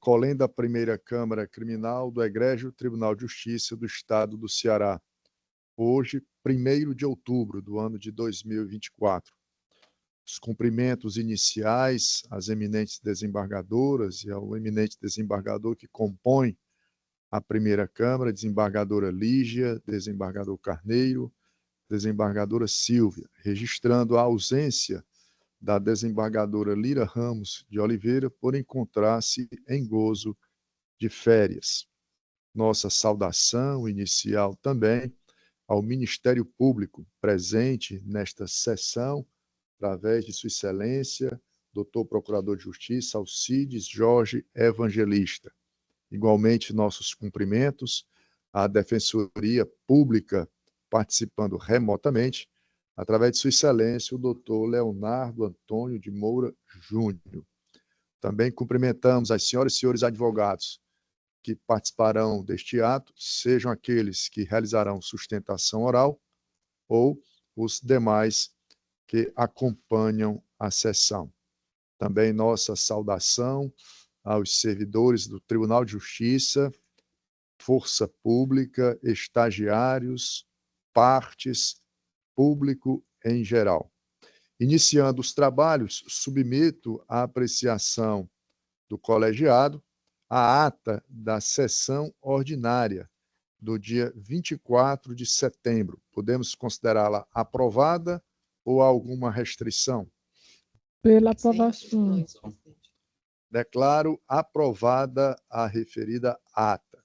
Procolém da Primeira Câmara Criminal do Egrégio Tribunal de Justiça do Estado do Ceará, hoje, 1º de outubro do ano de 2024. Os cumprimentos iniciais às eminentes desembargadoras e ao eminente desembargador que compõe a Primeira Câmara, desembargadora Lígia, desembargador Carneiro, desembargadora Silvia, registrando a ausência da desembargadora Lira Ramos de Oliveira por encontrar-se em gozo de férias. Nossa saudação inicial também ao Ministério Público presente nesta sessão, através de Sua Excelência, Doutor Procurador de Justiça, Alcides Jorge Evangelista. Igualmente, nossos cumprimentos à Defensoria Pública, participando remotamente, através de Sua Excelência, o doutor Leonardo Antônio de Moura Júnior. Também cumprimentamos as senhoras e senhores advogados que participarão deste ato, sejam aqueles que realizarão sustentação oral ou os demais que acompanham a sessão. Também nossa saudação aos servidores do Tribunal de Justiça, Força Pública, estagiários, partes, público em geral. Iniciando os trabalhos, submeto à apreciação do colegiado a ata da sessão ordinária do dia 24 de setembro. Podemos considerá-la aprovada ou há alguma restrição? Pela aprovação. Declaro aprovada a referida ata.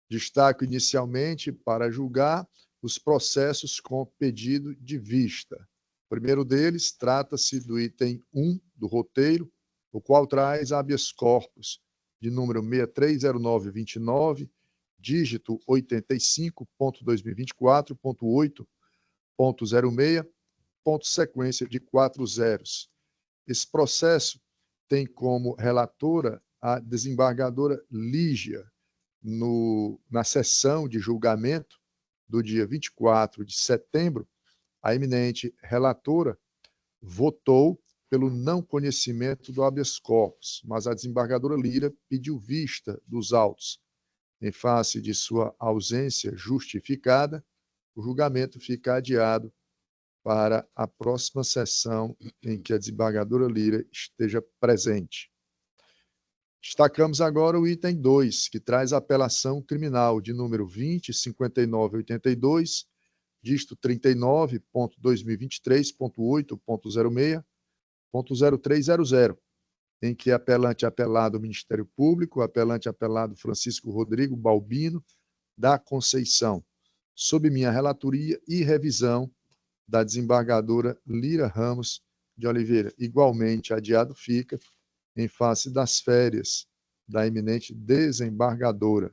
Destaco inicialmente para julgar os processos com pedido de vista. O primeiro deles trata-se do item 1 do roteiro, o qual traz habeas corpus de número 630929, dígito 85.2024.8.06, ponto sequência de 4 zeros. Esse processo tem como relatora a desembargadora Lígia, na sessão de julgamento do dia 24 de setembro, a eminente relatora votou pelo não conhecimento do habeas corpus, mas a desembargadora Lira pediu vista dos autos. Em face de sua ausência justificada, o julgamento fica adiado para a próxima sessão em que a desembargadora Lira esteja presente. Destacamos agora o item 2, que traz a apelação criminal de número 20.5982, dígito 39.2023.8.06.0300, em que apelante apelado Ministério Público, apelante apelado Francisco Rodrigo Balbino da Conceição, sob minha relatoria e revisão da desembargadora Lira Ramos de Oliveira. Igualmente adiado fica em face das férias da eminente desembargadora.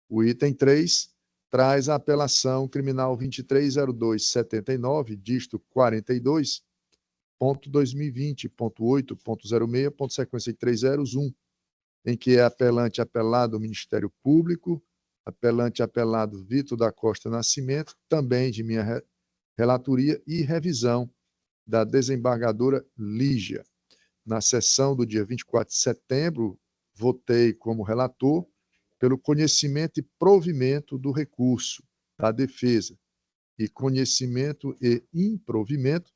O item 3 traz a apelação criminal 230279, dígito 42.2020.8.06, sequência de 301, em que é apelante apelado Ministério Público, apelante apelado Vitor da Costa Nascimento, também de minha relatoria e revisão da desembargadora Lígia. Na sessão do dia 24 de setembro, votei como relator pelo conhecimento e provimento do recurso da defesa e conhecimento e improvimento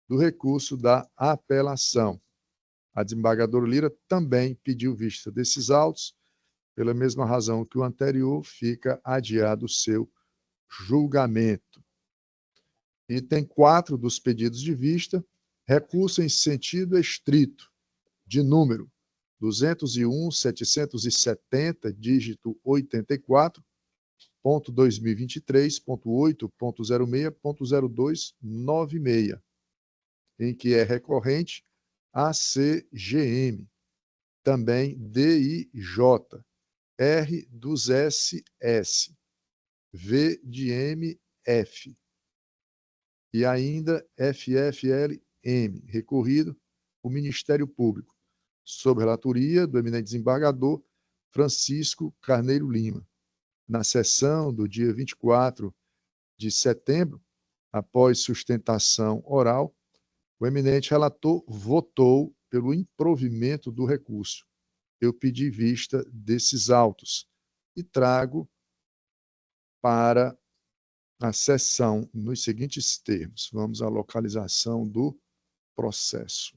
do recurso da apelação. A desembargadora Lira também pediu vista desses autos, pela mesma razão que o anterior, fica adiado o seu julgamento. Item 4 dos pedidos de vista, recurso em sentido estrito, de número 201.770, dígito 84.2023.8.06.0296, em que é recorrente a CGM, também DIJ, R dos SS, V de MF, e ainda FFLM, recorrido o Ministério Público, sob relatoria do eminente desembargador Francisco Carneiro Lima. Na sessão do dia 24 de setembro, após sustentação oral, o eminente relator votou pelo improvimento do recurso, eu pedi vista desses autos e trago para a sessão nos seguintes termos. Vamos à localização do processo.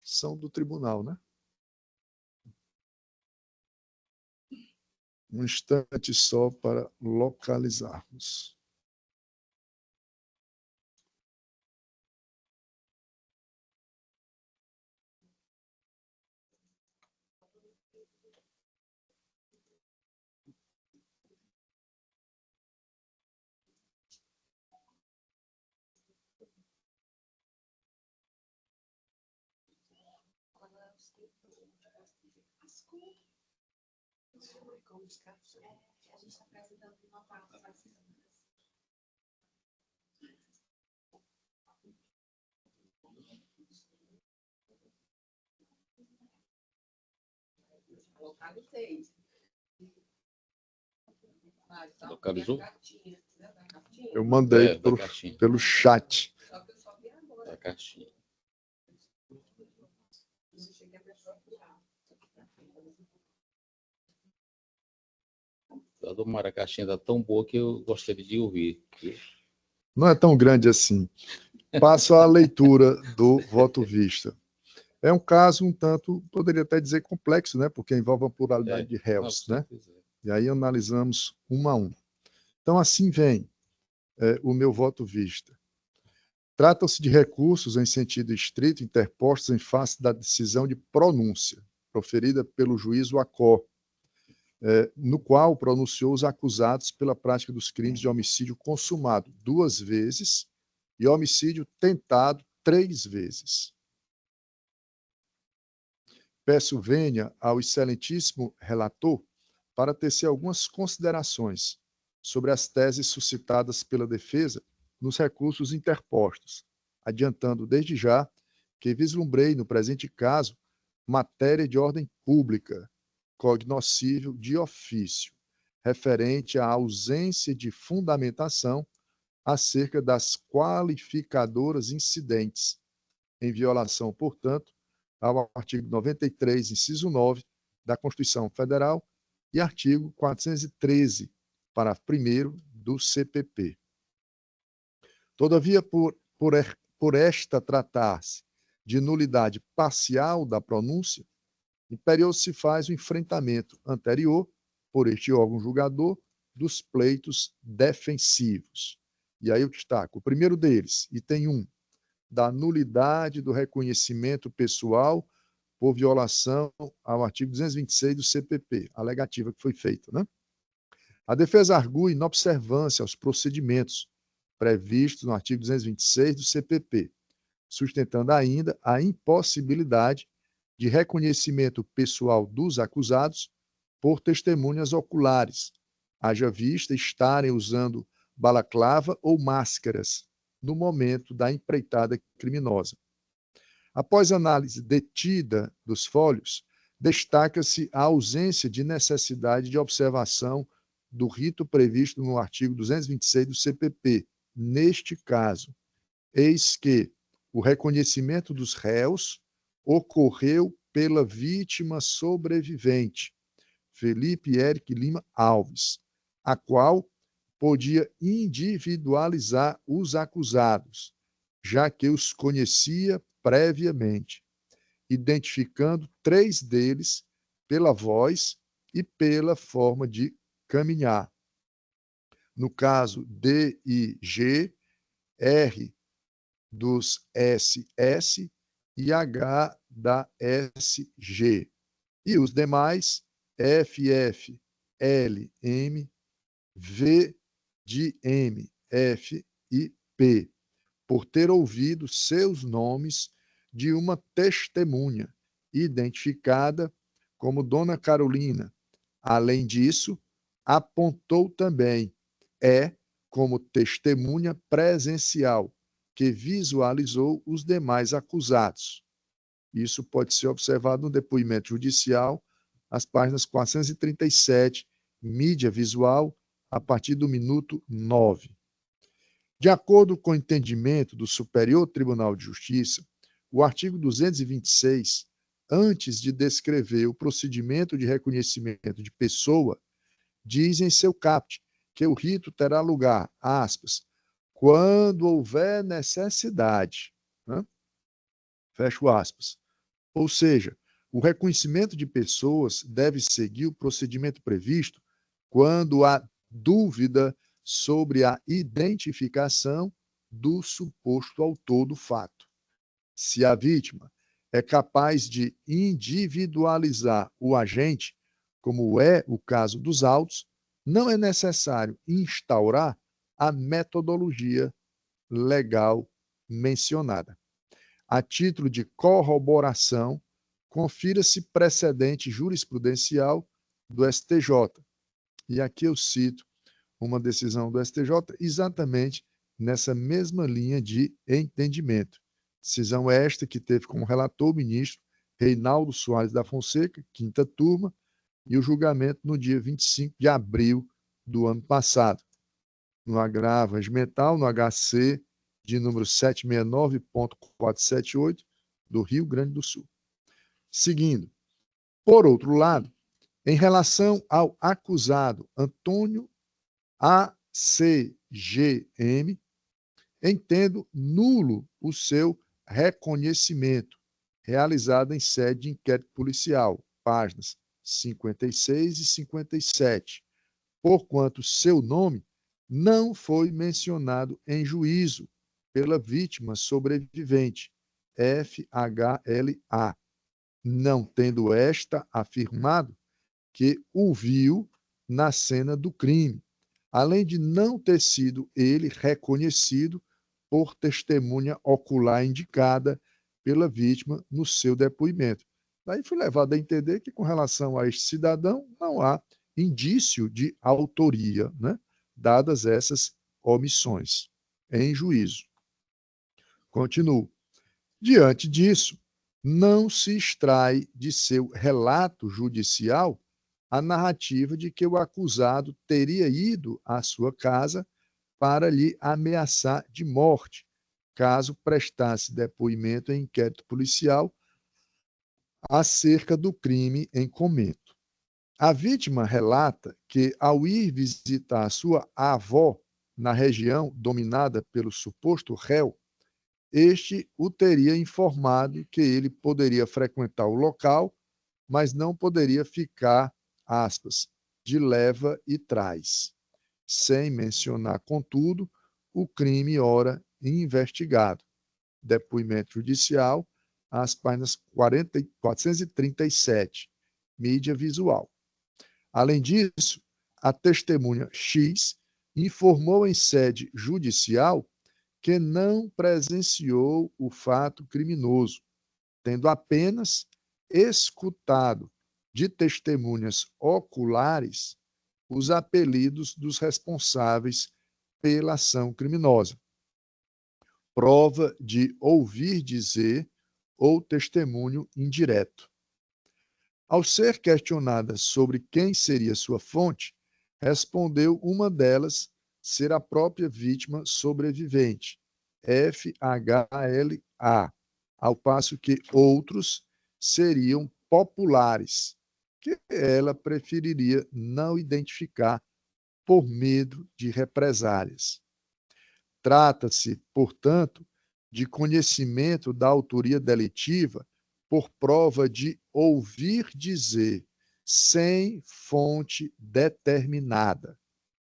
São do tribunal, né? Um instante só para localizarmos. Localizou? Eu mandei pelo chat. Da caixinha. A do Maracaxinha está tão boa que eu gostaria de ouvir. Não é tão grande assim. Passo à leitura do voto vista. É um caso um tanto, poderia até dizer complexo, né? Porque envolve a pluralidade de réus, né? E aí analisamos um a um. Então, assim vem o meu voto vista. Tratam-se de recursos em sentido estrito interpostos em face da decisão de pronúncia, proferida pelo juízo ACO, no qual pronunciou os acusados pela prática dos crimes de homicídio consumado 2 vezes e homicídio tentado 3 vezes. Peço vênia ao excelentíssimo relator para tecer algumas considerações sobre as teses suscitadas pela defesa nos recursos interpostos, adiantando desde já que vislumbrei no presente caso matéria de ordem pública, cognoscível de ofício, referente à ausência de fundamentação acerca das qualificadoras incidentes, em violação, portanto, ao artigo 93, inciso 9, da Constituição Federal e artigo 413, parágrafo 1º do CPP. Todavia, por esta tratar-se de nulidade parcial da pronúncia, imperioso se faz o enfrentamento anterior, por este órgão julgador, dos pleitos defensivos. E aí eu destaco o primeiro deles, item 1, da nulidade do reconhecimento pessoal por violação ao artigo 226 do CPP, a alegativa que foi feita, né? A defesa argue inobservância aos procedimentos previstos no artigo 226 do CPP, sustentando ainda a impossibilidade de reconhecimento pessoal dos acusados por testemunhas oculares, haja vista estarem usando balaclava ou máscaras no momento da empreitada criminosa. Após análise detida dos folhos, destaca-se a ausência de necessidade de observação do rito previsto no artigo 226 do CPP. Neste caso, eis que o reconhecimento dos réus ocorreu pela vítima sobrevivente, Felipe Eric Lima Alves, a qual podia individualizar os acusados, já que os conhecia previamente, identificando 3 deles pela voz e pela forma de caminhar. No caso D e G, R dos SS e H da SG. E os demais, FF, L, M, V de M, F e P, por ter ouvido seus nomes de uma testemunha, identificada como Dona Carolina. Além disso, apontou também como testemunha presencial, que visualizou os demais acusados. Isso pode ser observado no depoimento judicial, as páginas 437, mídia visual, a partir do minuto 9. De acordo com o entendimento do Superior Tribunal de Justiça, o artigo 226 antes de descrever o procedimento de reconhecimento de pessoa, diz em seu caput que o rito terá lugar, aspas, quando houver necessidade, né? Fecho aspas. Ou seja, o reconhecimento de pessoas deve seguir o procedimento previsto quando há dúvida sobre a identificação do suposto autor do fato. Se a vítima é capaz de individualizar o agente, como é o caso dos autos, não é necessário instaurar a metodologia legal mencionada. A título de corroboração, confira-se precedente jurisprudencial do STJ. E aqui eu cito uma decisão do STJ exatamente nessa mesma linha de entendimento. Decisão esta que teve como relator o ministro Reinaldo Soares da Fonseca, quinta turma, e o julgamento no dia 25 de abril do ano passado, no agravo regimental, no HC de número 769.478 do Rio Grande do Sul. Seguindo, por outro lado, em relação ao acusado Antônio ACGM, entendo nulo o seu reconhecimento, realizado em sede de inquérito policial, páginas 56 e 57, porquanto seu nome não foi mencionado em juízo pela vítima sobrevivente, FHLA, não tendo esta afirmado que o viu na cena do crime, além de não ter sido ele reconhecido por testemunha ocular indicada pela vítima no seu depoimento. Daí fui levado a entender que, com relação a este cidadão, não há indício de autoria, né? Dadas essas omissões em juízo. Continuo. Diante disso, não se extrai de seu relato judicial a narrativa de que o acusado teria ido à sua casa para lhe ameaçar de morte, caso prestasse depoimento em inquérito policial acerca do crime em comento. A vítima relata que, ao ir visitar sua avó na região dominada pelo suposto réu, este o teria informado que ele poderia frequentar o local, mas não poderia ficar, aspas, de leva e trás, sem mencionar, contudo, o crime ora investigado. Depoimento judicial, às páginas 437, mídia visual. Além disso, a testemunha X informou em sede judicial que não presenciou o fato criminoso, tendo apenas escutado de testemunhas oculares os apelidos dos responsáveis pela ação criminosa. Prova de ouvir dizer ou testemunho indireto. Ao ser questionada sobre quem seria sua fonte, respondeu uma delas ser a própria vítima sobrevivente, FHLA, ao passo que outros seriam populares, que ela preferiria não identificar por medo de represálias. Trata-se, portanto, de conhecimento da autoria delitiva por prova de ouvir dizer, sem fonte determinada.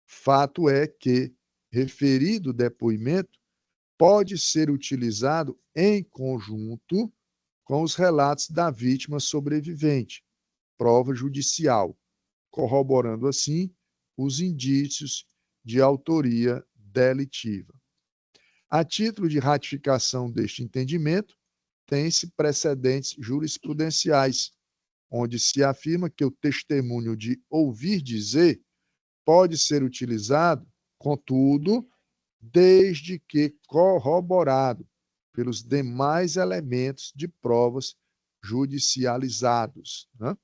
Fato é que, referido depoimento pode ser utilizado em conjunto com os relatos da vítima sobrevivente, prova judicial, corroborando assim os indícios de autoria delitiva. A título de ratificação deste entendimento, tem-se precedentes jurisprudenciais, onde se afirma que o testemunho de ouvir dizer pode ser utilizado, contudo, desde que corroborado pelos demais elementos de provas judicializados, né?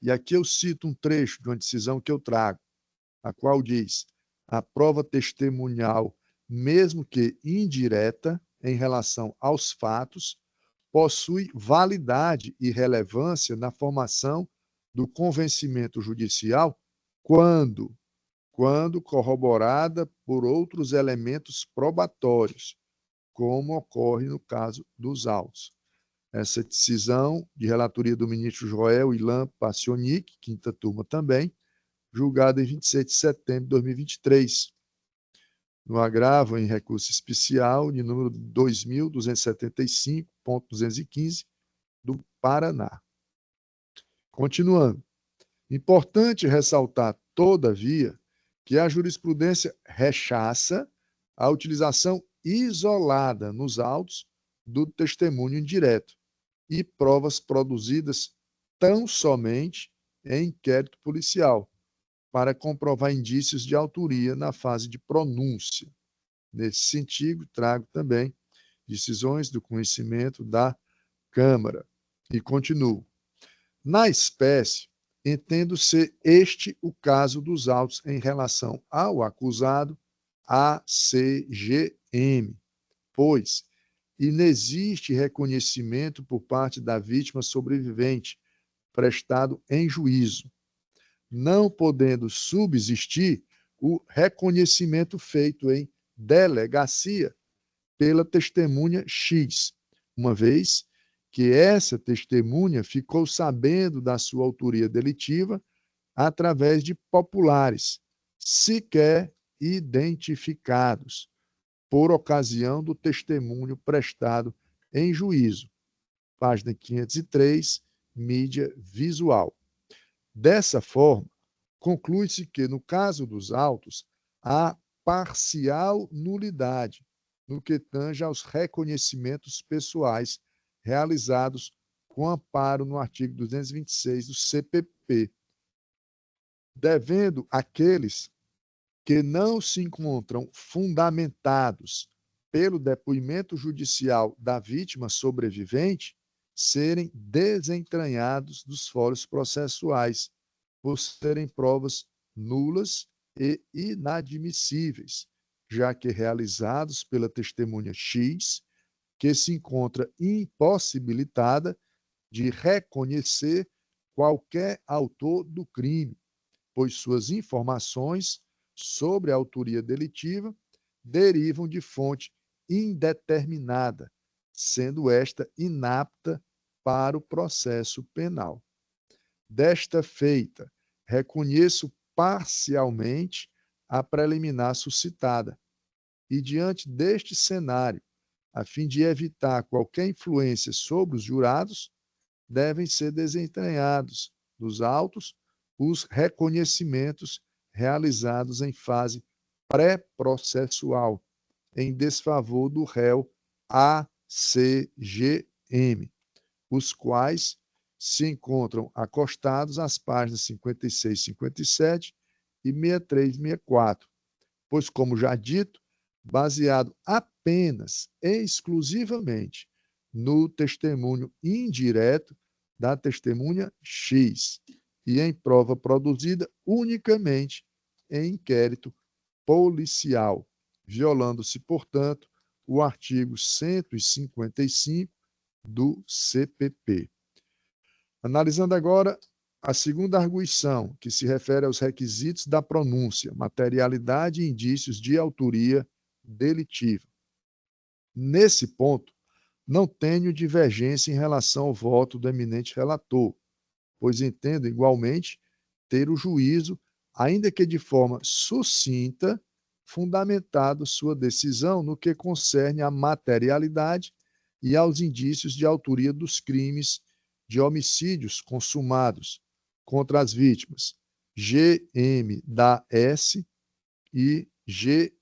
E aqui eu cito um trecho de uma decisão que eu trago, a qual diz: a prova testemunhal, mesmo que indireta em relação aos fatos, possui validade e relevância na formação do convencimento judicial quando corroborada por outros elementos probatórios, como ocorre no caso dos autos. Essa decisão de relatoria do ministro Joel Ilan Pacionic, quinta turma também, julgada em 26 de setembro de 2023, no agravo em recurso especial de número 2275.215 do Paraná. Continuando. Importante ressaltar, todavia, que a jurisprudência rechaça a utilização isolada nos autos do testemunho indireto e provas produzidas tão somente em inquérito policial, para comprovar indícios de autoria na fase de pronúncia. Nesse sentido, trago também decisões do conhecimento da Câmara. E continuo. Na espécie, entendo ser este o caso dos autos em relação ao acusado ACGM, pois inexiste reconhecimento por parte da vítima sobrevivente prestado em juízo, não podendo subsistir o reconhecimento feito em delegacia pela testemunha X, uma vez que essa testemunha ficou sabendo da sua autoria delitiva através de populares, sequer identificados, por ocasião do testemunho prestado em juízo. Página 503, mídia visual. Dessa forma, conclui-se que, no caso dos autos, há parcial nulidade no que tange aos reconhecimentos pessoais realizados com amparo no artigo 226 do CPP, devendo aqueles que não se encontram fundamentados pelo depoimento judicial da vítima sobrevivente serem desentranhados dos fóruns processuais, por serem provas nulas e inadmissíveis, já que realizados pela testemunha X, que se encontra impossibilitada de reconhecer qualquer autor do crime, pois suas informações sobre a autoria delitiva derivam de fonte indeterminada, sendo esta inapta para o processo penal. Desta feita, reconheço parcialmente a preliminar suscitada, e diante deste cenário, a fim de evitar qualquer influência sobre os jurados, devem ser desentranhados dos autos os reconhecimentos realizados em fase pré-processual, em desfavor do réu ACGM, os quais se encontram acostados às páginas 56 e 57 e 63 e 64, pois, como já dito, baseado apenas e exclusivamente no testemunho indireto da testemunha X e em prova produzida unicamente em inquérito policial, violando-se, portanto, o artigo 155 do CPP. Analisando agora a segunda arguição, que se refere aos requisitos da pronúncia, materialidade e indícios de autoria delitiva. Nesse ponto, não tenho divergência em relação ao voto do eminente relator, pois entendo igualmente ter o juízo, ainda que de forma sucinta, fundamentado sua decisão no que concerne à materialidade e aos indícios de autoria dos crimes de homicídios consumados contra as vítimas GM da S e GE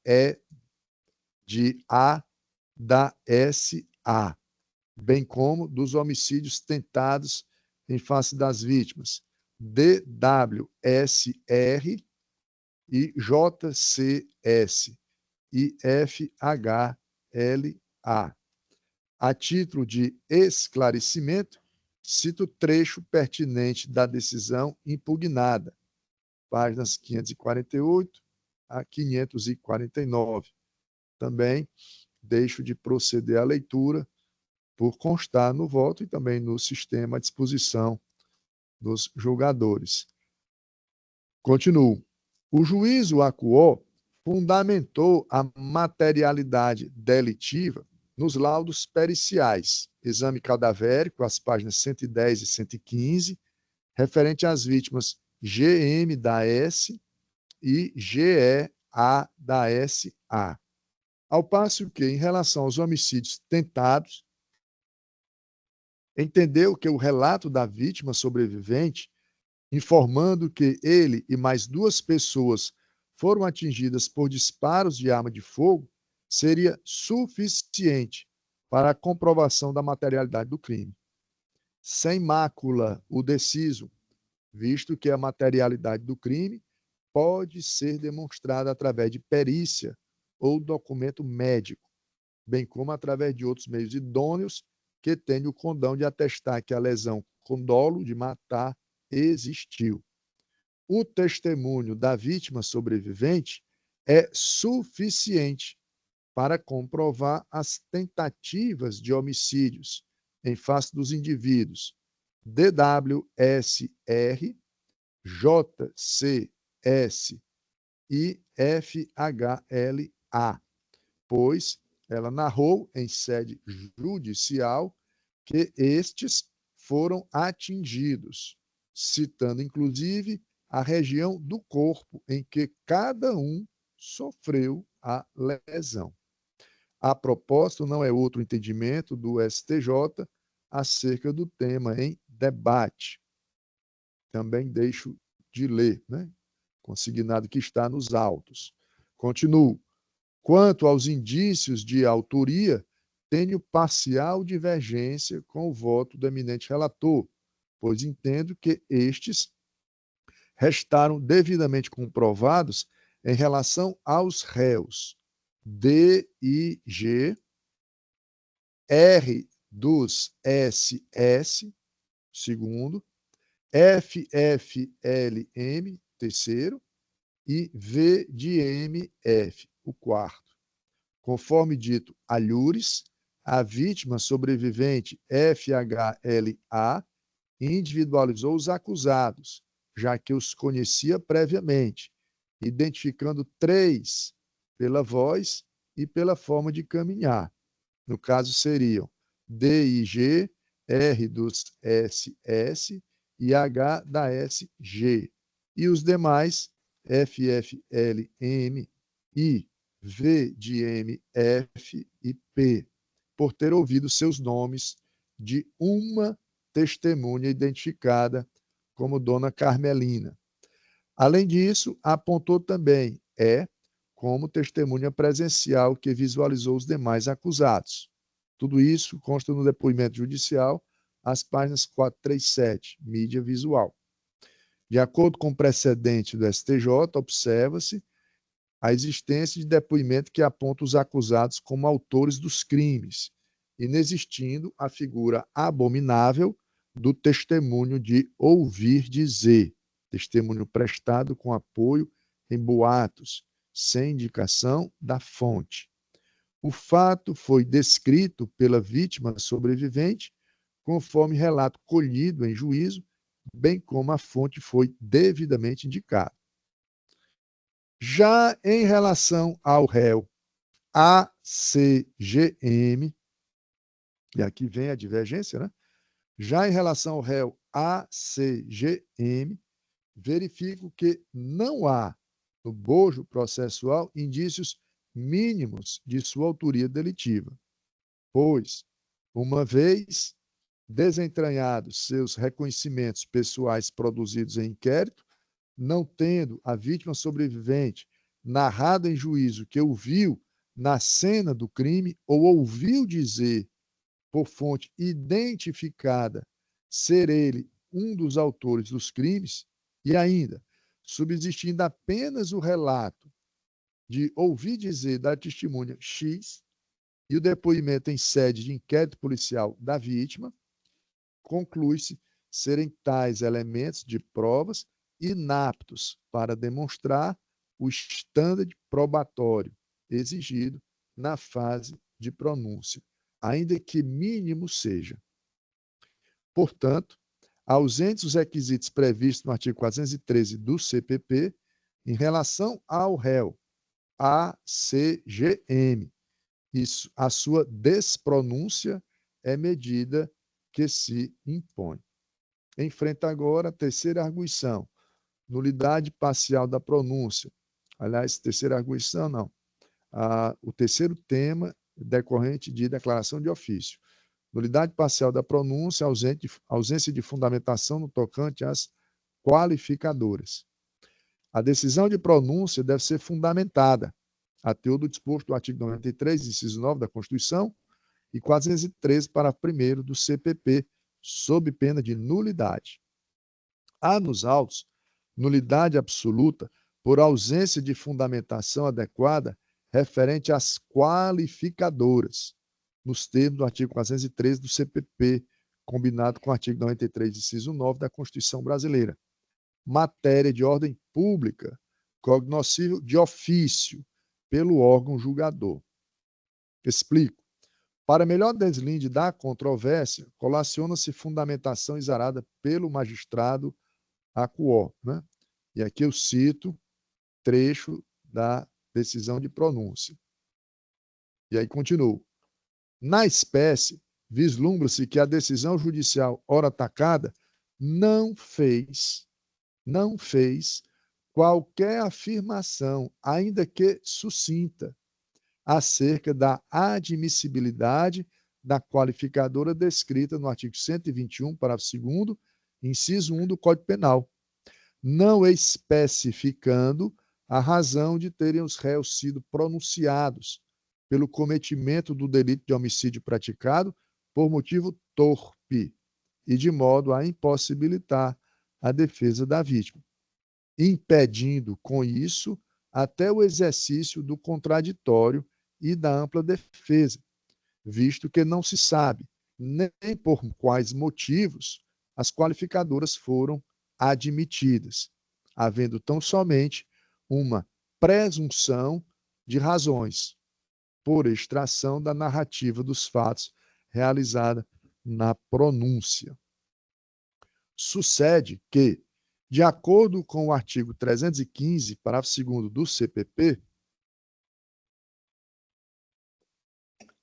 de A da SA, bem como dos homicídios tentados em face das vítimas DWSR e JCS e FHLA. A título de esclarecimento, cito trecho pertinente da decisão impugnada, páginas 548 a 549. Também deixo de proceder à leitura, por constar no voto e também no sistema à disposição dos julgadores. Continuo. O juízo acuou fundamentou a materialidade delitiva nos laudos periciais, exame cadavérico, as páginas 110 e 115, referente às vítimas GM da S e GEA da SA. Ao passo que, em relação aos homicídios tentados, entendeu que o relato da vítima sobrevivente, informando que ele e mais 2 pessoas foram atingidas por disparos de arma de fogo, seria suficiente para a comprovação da materialidade do crime. Sem mácula o deciso, visto que a materialidade do crime pode ser demonstrada através de perícia ou documento médico, bem como através de outros meios idôneos que tenham o condão de atestar que a lesão com dolo de matar existiu. O testemunho da vítima sobrevivente é suficiente para comprovar as tentativas de homicídios em face dos indivíduos DWSR, JCS e FHLA, pois ela narrou em sede judicial que estes foram atingidos, citando inclusive a região do corpo em que cada um sofreu a lesão. A propósito, não é outro entendimento do STJ acerca do tema em debate. Também deixo de ler, né? Consignado que está nos autos. Continuo. Quanto aos indícios de autoria, tenho parcial divergência com o voto do eminente relator, pois entendo que estes restaram devidamente comprovados em relação aos réus D e G, R dos SS, segundo, FFLM, terceiro, e V de MF, o quarto. Conforme dito alhures, a vítima sobrevivente FHLA individualizou os acusados, já que os conhecia previamente, identificando 3 pela voz e pela forma de caminhar. No caso, seriam D e G, R dos SS e H da SG. E os demais, FFLM e V de MF e P, por ter ouvido seus nomes de uma testemunha identificada como Dona Carmelina. Além disso, apontou também como testemunha presencial que visualizou os demais acusados. Tudo isso consta no depoimento judicial, as páginas 437, mídia visual. De acordo com o precedente do STJ, observa-se a existência de depoimento que aponta os acusados como autores dos crimes, inexistindo a figura abominável do testemunho de ouvir dizer, testemunho prestado com apoio em boatos, sem indicação da fonte. O fato foi descrito pela vítima sobrevivente, conforme relato colhido em juízo, bem como a fonte foi devidamente indicada. Já em relação ao réu ACGM, e aqui vem a divergência, né? Já em relação ao réu ACGM, verifico que não há no bojo processual indícios mínimos de sua autoria delitiva, pois, uma vez desentranhados seus reconhecimentos pessoais produzidos em inquérito, não tendo a vítima sobrevivente narrado em juízo que o viu na cena do crime ou ouviu dizer por fonte identificada ser ele um dos autores dos crimes, e ainda subsistindo apenas o relato de ouvir dizer da testemunha X e o depoimento em sede de inquérito policial da vítima, conclui-se serem tais elementos de provas inaptos para demonstrar o estândar probatório exigido na fase de pronúncia. ainda que mínimo seja. Portanto, ausentes os requisitos previstos no artigo 413 do CPP em relação ao réu, ACGM, isso, a sua despronúncia é medida que se impõe. Enfrenta agora a terceira arguição, nulidade parcial da pronúncia. Aliás, terceira arguição, não. O terceiro tema decorrente de declaração de ofício. Nulidade parcial da pronúncia, ausência de fundamentação no tocante às qualificadoras. A decisão de pronúncia deve ser fundamentada, a teor do disposto do artigo 93, inciso 9 da Constituição, e 413, parágrafo 1º do CPP, sob pena de nulidade. Há nos autos nulidade absoluta por ausência de fundamentação adequada referente às qualificadoras, nos termos do artigo 413 do CPP, combinado com o artigo 93, inciso 9 da Constituição Brasileira. Matéria de ordem pública, cognoscível de ofício pelo órgão julgador. Explico. Para melhor deslinde da controvérsia, colaciona-se fundamentação exarada pelo magistrado acuó, né? E aqui eu cito trecho da decisão de pronúncia. E aí continuo. Na espécie, vislumbra-se que a decisão judicial ora atacada não fez qualquer afirmação, ainda que sucinta, acerca da admissibilidade da qualificadora descrita no artigo 121, parágrafo 2º, inciso 1 do Código Penal, não especificando a razão de terem os réus sido pronunciados pelo cometimento do delito de homicídio praticado por motivo torpe e de modo a impossibilitar a defesa da vítima, impedindo com isso até o exercício do contraditório e da ampla defesa, visto que não se sabe nem por quais motivos as qualificadoras foram admitidas, havendo tão somente uma presunção de razões, por extração da narrativa dos fatos realizada na pronúncia. Sucede que, de acordo com o artigo 315, parágrafo 2º do CPP,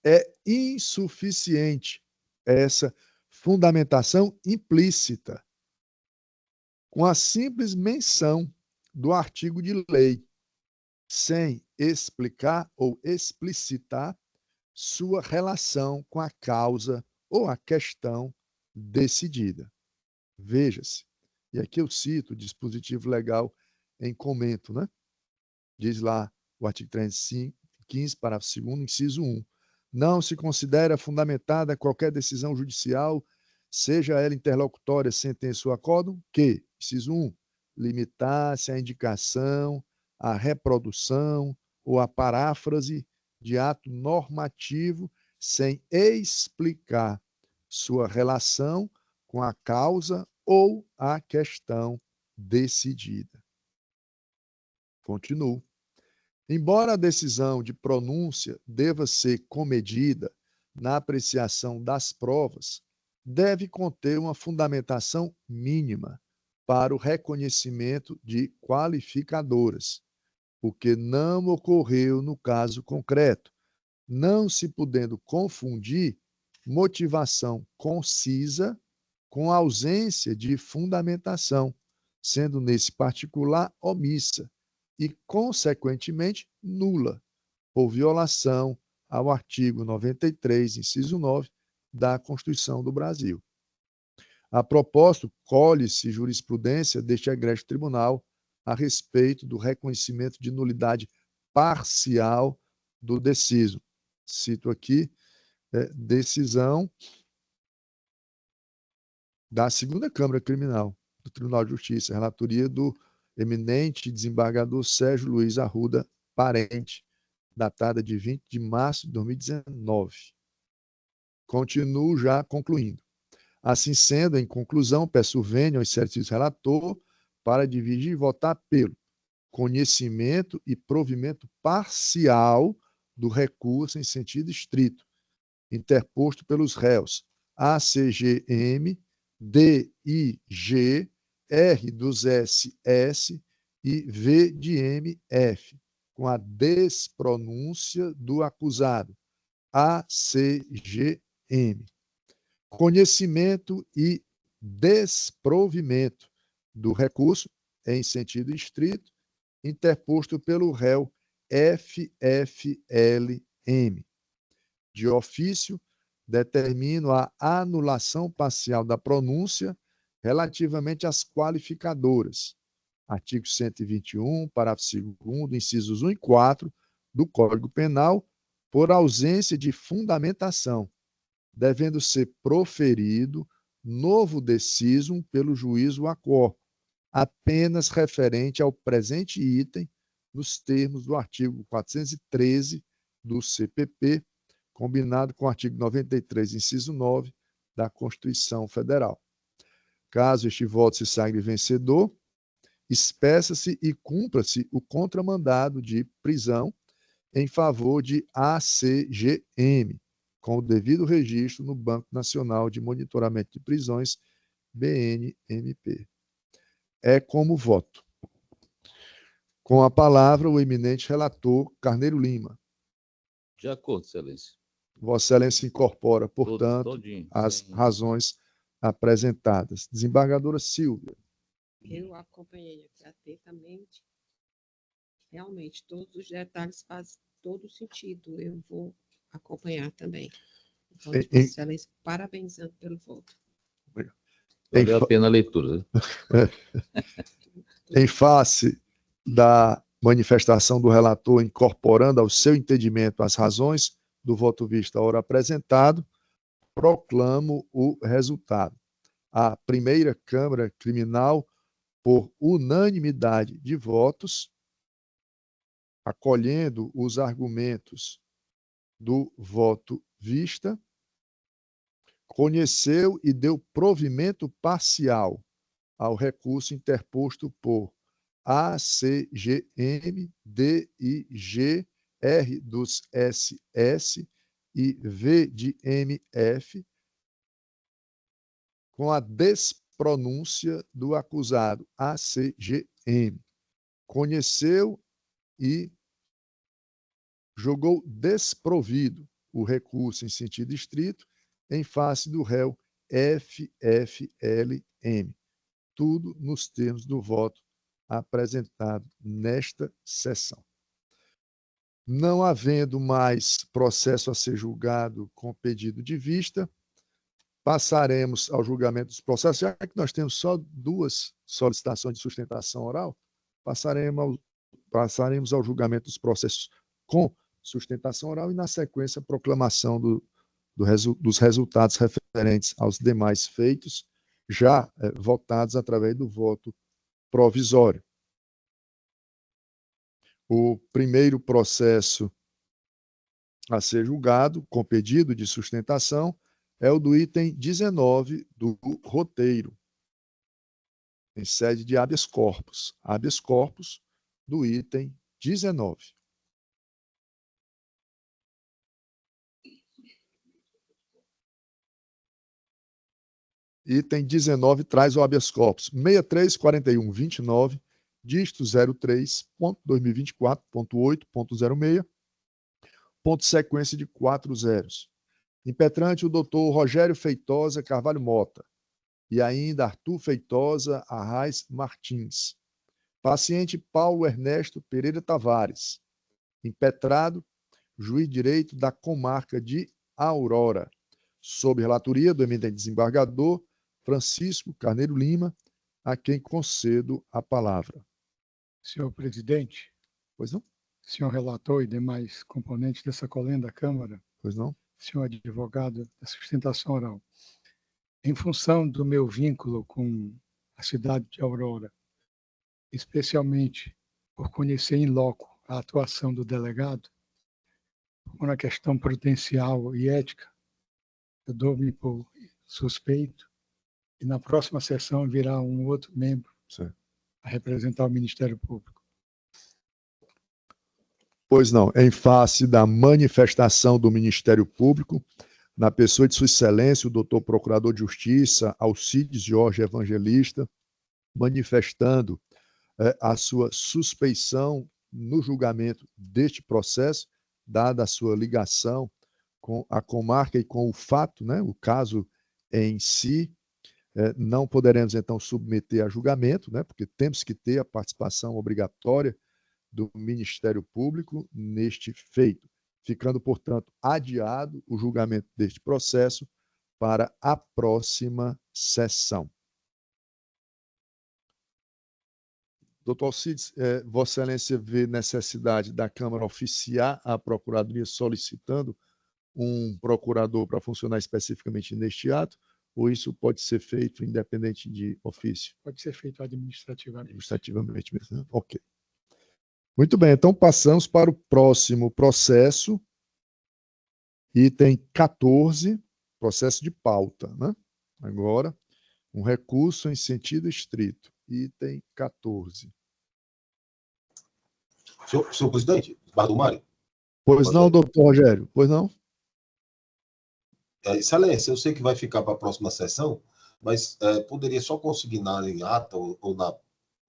é insuficiente essa fundamentação implícita, com a simples menção do artigo de lei, sem explicar ou explicitar sua relação com a causa ou a questão decidida. Veja-se, e aqui eu cito o dispositivo legal em comento, né? Diz lá o artigo 315, parágrafo 2º, inciso 1. Não se considera fundamentada qualquer decisão judicial, seja ela interlocutória, sentença ou acórdão, que, inciso 1, limitar-se à indicação, à reprodução ou à paráfrase de ato normativo sem explicar sua relação com a causa ou a questão decidida. Continuo. Embora a decisão de pronúncia deva ser comedida na apreciação das provas, deve conter uma fundamentação mínima para o reconhecimento de qualificadoras, o que não ocorreu no caso concreto, não se podendo confundir motivação concisa com ausência de fundamentação, sendo nesse particular omissa e, consequentemente, nula, por violação ao artigo 93, inciso 9, da Constituição do Brasil. A propósito, colhe-se jurisprudência deste egrégio tribunal a respeito do reconhecimento de nulidade parcial do deciso. Cito aqui decisão da segunda Câmara Criminal do Tribunal de Justiça, relatoria do eminente desembargador Sérgio Luiz Arruda Parente, datada de 20 de março de 2019. Continuo já concluindo. Assim sendo, em conclusão, peço vênia ao exercício relator para dividir e votar pelo conhecimento e provimento parcial do recurso em sentido estrito, interposto pelos réus ACGM, DIG, R dos SS e V de MF, com a despronúncia do acusado, ACGM. Conhecimento e desprovimento do recurso, em sentido estrito, interposto pelo réu FFLM. De ofício, determino a anulação parcial da pronúncia relativamente às qualificadoras. Artigo 121, parágrafo 2º, incisos 1 e 4 do Código Penal, por ausência de fundamentação, devendo ser proferido novo decisum pelo juízo aquor, apenas referente ao presente item, nos termos do artigo 413 do CPP, combinado com o artigo 93, inciso 9, da Constituição Federal. Caso este voto se sagre vencedor, espeça-se e cumpra-se o contramandado de prisão em favor de ACGM, com o devido registro no Banco Nacional de Monitoramento de Prisões, BNMP. É como voto. Com a palavra, o eminente relator Carneiro Lima. De acordo, Excelência. Vossa Excelência incorpora, portanto, Todinho, as sem- razões apresentadas. Desembargadora Silvia. Eu acompanhei aqui atentamente. Realmente, todos os detalhes fazem todo sentido. Eu vou acompanhar também. Então, Em- Vossa Excelência, parabenizando pelo voto. Valeu a pena a leitura. Né? Em face da manifestação do relator incorporando ao seu entendimento as razões do voto visto à hora apresentado, proclamo o resultado. A primeira Câmara Criminal, por unanimidade de votos, acolhendo os argumentos do voto vista, conheceu e deu provimento parcial ao recurso interposto por ACGM, DIG, R dos SS e V de MF, com a despronúncia do acusado, ACGM. Conheceu e julgou desprovido o recurso em sentido estrito em face do réu FFLM. Tudo nos termos do voto apresentado nesta sessão. Não havendo mais processo a ser julgado com pedido de vista, passaremos ao julgamento dos processos, já que nós temos só 2 solicitações de sustentação oral, passaremos ao julgamento dos processos com sustentação oral e, na sequência, a proclamação dos resultados referentes aos demais feitos, já votados através do voto provisório. O primeiro processo a ser julgado, com pedido de sustentação, é o do item 19 do roteiro, em sede de habeas corpus. Habeas corpus do item 19. Item 19 traz o habeas corpus 634129, dígito 03.2024.8.06, ponto sequência de 4 zeros. Impetrante o doutor Rogério Feitosa Carvalho Mota e ainda Arthur Feitosa Arraes Martins. Paciente Paulo Ernesto Pereira Tavares. Impetrado, juiz de direito da comarca de Aurora. Sob relatoria do eminente desembargador Francisco Carneiro Lima, a quem concedo a palavra. Senhor presidente, Pois não? senhor relator e demais componentes dessa colenda da Câmara, Pois não? senhor advogado da sustentação oral, em função do meu vínculo com a cidade de Aurora, especialmente por conhecer em loco a atuação do delegado, por uma questão prudencial e ética, eu dou-me por suspeito e na próxima sessão virá um outro membro Certo. a representar o Ministério Público. Pois não, em face da manifestação do Ministério Público, na pessoa de Sua Excelência, o doutor Procurador de Justiça, Alcides Jorge Evangelista, manifestando a sua suspeição no julgamento deste processo, dada a sua ligação com a comarca e com o fato, né, o caso em si, não poderemos, então, submeter a julgamento, né, porque temos que ter a participação obrigatória do Ministério Público neste feito, ficando, portanto, adiado o julgamento deste processo para a próxima sessão. Doutor Alcides, Vossa Excelência vê necessidade da Câmara oficiar a Procuradoria solicitando um procurador para funcionar especificamente neste ato, ou isso pode ser feito independente de ofício? Pode ser feito administrativamente. Administrativamente mesmo, né? Ok. Muito bem, então passamos para o próximo processo, item 14, processo de pauta, né? Agora, um recurso em sentido estrito, item 14. Senhor presidente, Barra do Mário. Pois não, doutor Rogério, pois não? Excelência, eu sei que vai ficar para a próxima sessão, mas poderia só consignar em ata ou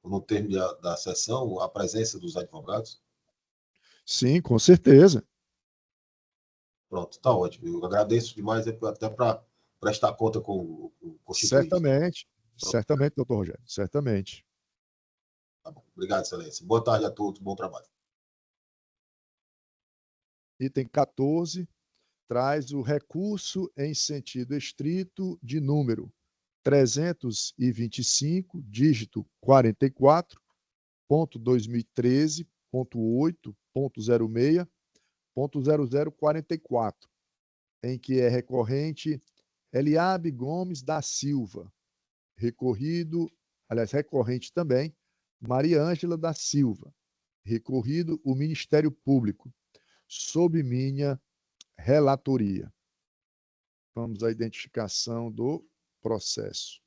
no termo da sessão a presença dos advogados? Sim, com certeza. Pronto, está ótimo. Eu agradeço demais até para prestar conta com o constituinte. Certamente, doutor Rogério, certamente. Tá bom. Obrigado, excelência. Boa tarde a todos, bom trabalho. Item 14 traz o recurso em sentido estrito de número 325, dígito 44.2013.8.06.0044, em que é recorrente Eliabe Gomes da Silva, recorrente também Maria Ângela da Silva, recorrido o Ministério Público, sob minha relatoria. Vamos à identificação do processo.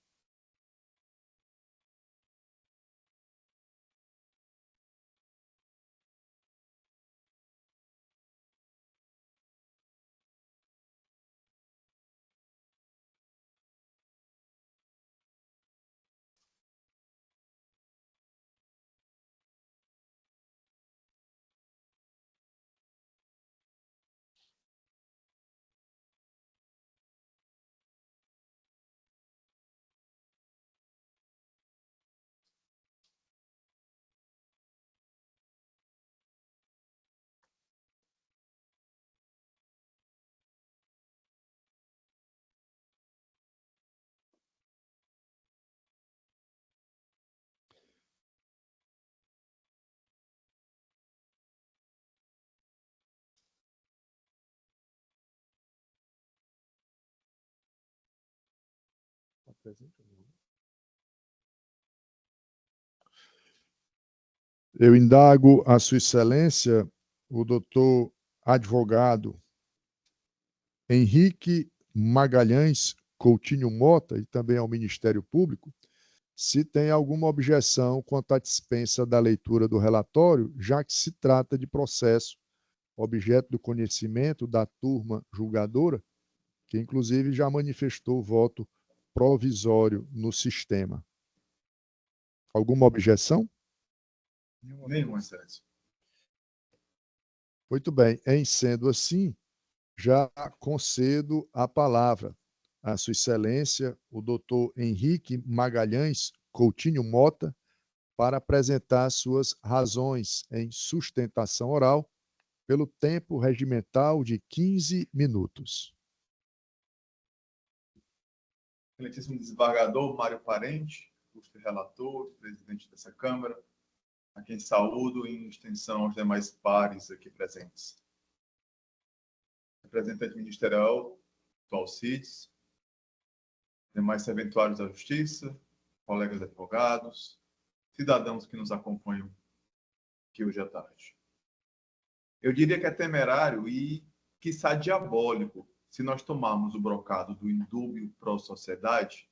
Eu indago a Sua Excelência, o doutor advogado Henrique Magalhães Coutinho Mota, e também ao Ministério Público, se tem alguma objeção quanto à dispensa da leitura do relatório, já que se trata de processo objeto do conhecimento da turma julgadora, que inclusive já manifestou voto provisório no sistema. Alguma objeção? Nenhuma, excelência. Muito bem. Em sendo assim, já concedo a palavra à Sua Excelência, o doutor Henrique Magalhães Coutinho Mota, para apresentar suas razões em sustentação oral pelo tempo regimental de 15 minutos. Excelentíssimo desembargador Mário Parente, ilustre relator, presidente dessa Câmara, a quem saúdo em extensão aos demais pares aqui presentes. Representante ministerial, doutor Alcides, demais serventuários da Justiça, colegas advogados, cidadãos que nos acompanham aqui hoje à tarde. Eu diria que é temerário e, quiçá, diabólico se nós tomarmos o brocado do indúbio pró-sociedade,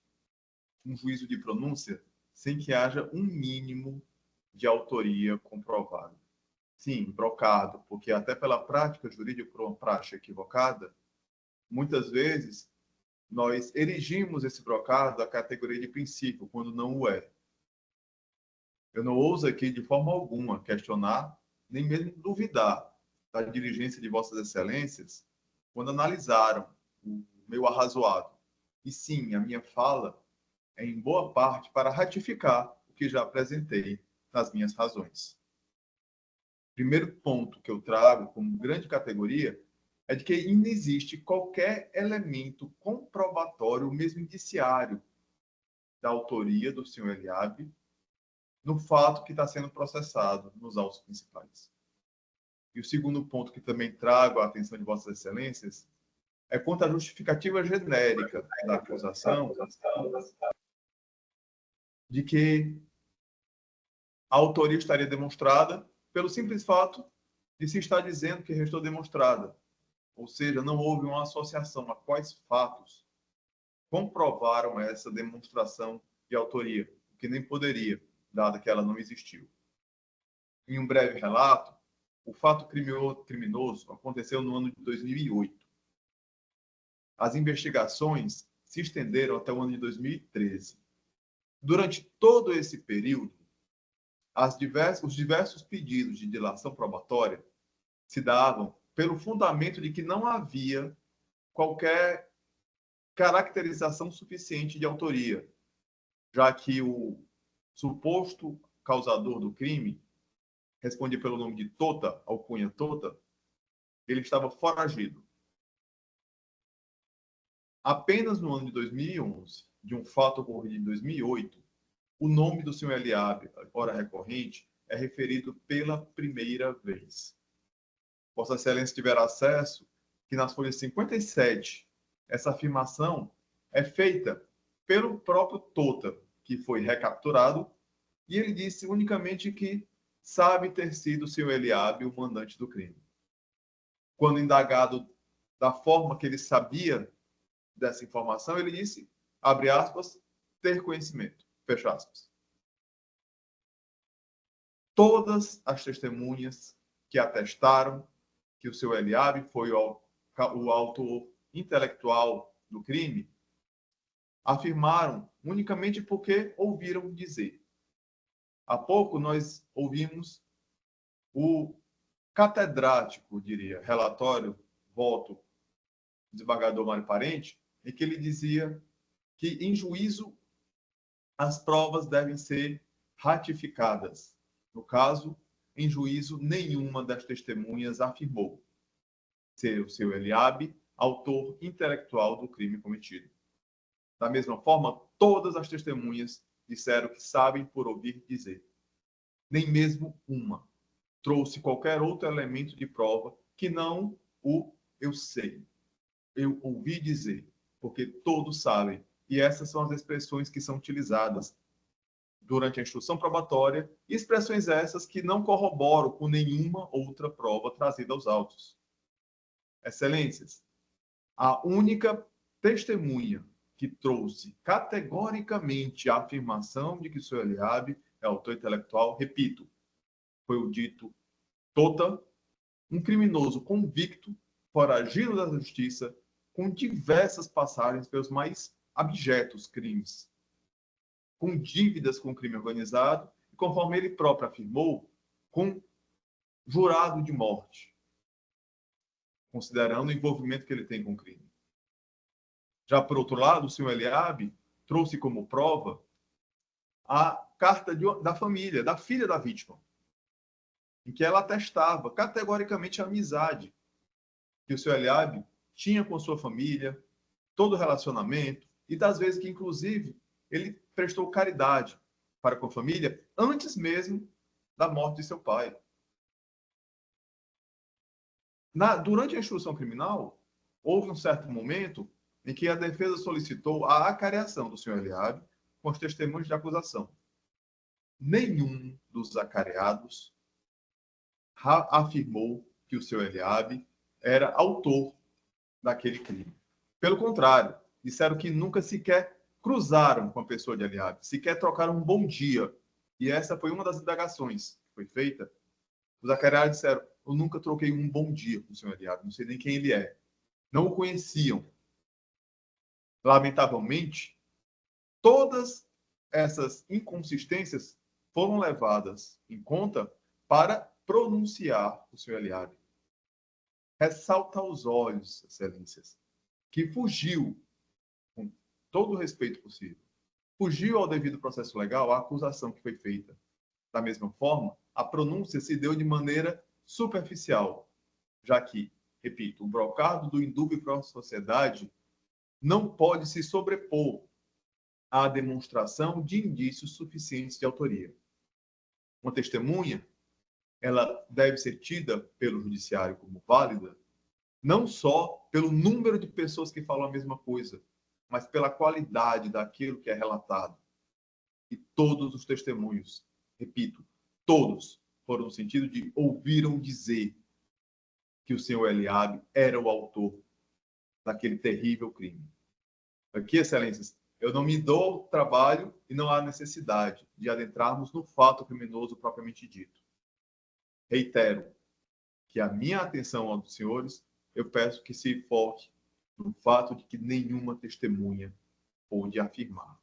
um juízo de pronúncia, sem que haja um mínimo de autoria comprovada. Sim, brocado, porque até pela prática jurídica, por uma praxe equivocada, muitas vezes, nós erigimos esse brocado à categoria de princípio, quando não o é. Eu não ouso aqui, de forma alguma, questionar, nem mesmo duvidar da diligência de Vossas Excelências quando analisaram o meu arrazoado. E sim, a minha fala é, em boa parte, para ratificar o que já apresentei nas minhas razões. Primeiro ponto que eu trago como grande categoria é de que não existe qualquer elemento comprobatório, mesmo indiciário, da autoria do senhor Eliabe no fato que está sendo processado nos autos principais. E o segundo ponto que também trago à atenção de Vossas Excelências é quanto à justificativa genérica da acusação de que a autoria estaria demonstrada pelo simples fato de se estar dizendo que restou demonstrada. Ou seja, não houve uma associação a quais fatos comprovaram essa demonstração de autoria, o que nem poderia, dado que ela não existiu. Em um breve relato, o fato criminoso aconteceu no ano de 2008. As investigações se estenderam até o ano de 2013. Durante todo esse período, os diversos pedidos de dilação probatória se davam pelo fundamento de que não havia qualquer caracterização suficiente de autoria, já que o suposto causador do crime, respondia pelo nome de Tota, alcunha Tota, ele estava foragido. Apenas no ano de 2011, de um fato ocorrido em 2008, o nome do senhor Eliabe, ora recorrente, é referido pela primeira vez. Vossa Excelência tiver acesso que nas folhas 57, essa afirmação é feita pelo próprio Tota, que foi recapturado, e ele disse unicamente que sabe ter sido o senhor Eliabe o mandante do crime. Quando indagado da forma que ele sabia dessa informação, ele disse, abre aspas, ter conhecimento, fecha aspas. Todas as testemunhas que atestaram que o seu Eliabe foi o autor intelectual do crime, afirmaram unicamente porque ouviram dizer. Há pouco nós ouvimos o catedrático, diria, relatório, voto, desembargador Mário Parente, em que ele dizia que, em juízo, as provas devem ser ratificadas. No caso, em juízo, nenhuma das testemunhas afirmou ser o seu Eliabe autor intelectual do crime cometido. Da mesma forma, todas as testemunhas disseram que sabem por ouvir dizer. Nem mesmo uma trouxe qualquer outro elemento de prova que não o eu sei. Eu ouvi dizer, porque todos sabem. E essas são as expressões que são utilizadas durante a instrução probatória, expressões essas que não corroboram com nenhuma outra prova trazida aos autos. Excelências, a única testemunha que trouxe categoricamente a afirmação de que o senhor Eliabe é autor intelectual, repito, foi o dito Tota, um criminoso convicto, foragido da justiça, com diversas passagens pelos mais abjetos crimes, com dívidas com o crime organizado, e conforme ele próprio afirmou, com jurado de morte, considerando o envolvimento que ele tem com o crime. Já por outro lado, o senhor Eliabe trouxe como prova a carta da família, da filha da vítima, em que ela atestava categoricamente a amizade que o senhor Eliabe tinha com sua família, todo o relacionamento, e das vezes que, inclusive, ele prestou caridade para com a família antes mesmo da morte de seu pai. Durante a instrução criminal, houve um certo momento em que a defesa solicitou a acareação do senhor Eliabe com os testemunhos de acusação. Nenhum dos acareados afirmou que o senhor Eliabe era autor daquele crime. Pelo contrário, disseram que nunca sequer cruzaram com a pessoa de Eliabe, sequer trocaram um bom dia. E essa foi uma das indagações que foi feita. Os acareados disseram, eu nunca troquei um bom dia com o senhor Eliabe, não sei nem quem ele é. não o conheciam. Lamentavelmente, todas essas inconsistências foram levadas em conta para pronunciar o senhor Eliabe. Ressalta aos olhos, excelências, que fugiu, com todo o respeito possível, fugiu ao devido processo legal a acusação que foi feita. Da mesma forma, a pronúncia se deu de maneira superficial, já que, repito, o brocado do indúbio para a sociedade não pode se sobrepor à demonstração de indícios suficientes de autoria. Uma testemunha, ela deve ser tida pelo judiciário como válida, não só pelo número de pessoas que falam a mesma coisa, mas pela qualidade daquilo que é relatado. E todos os testemunhos, repito, todos foram no sentido de ouviram dizer que o senhor Eliabe era o autor daquele terrível crime. Aqui, excelências, eu não me dou trabalho e não há necessidade de adentrarmos no fato criminoso propriamente dito. Reitero que a minha atenção aos senhores, eu peço que se foque no fato de que nenhuma testemunha pôde afirmar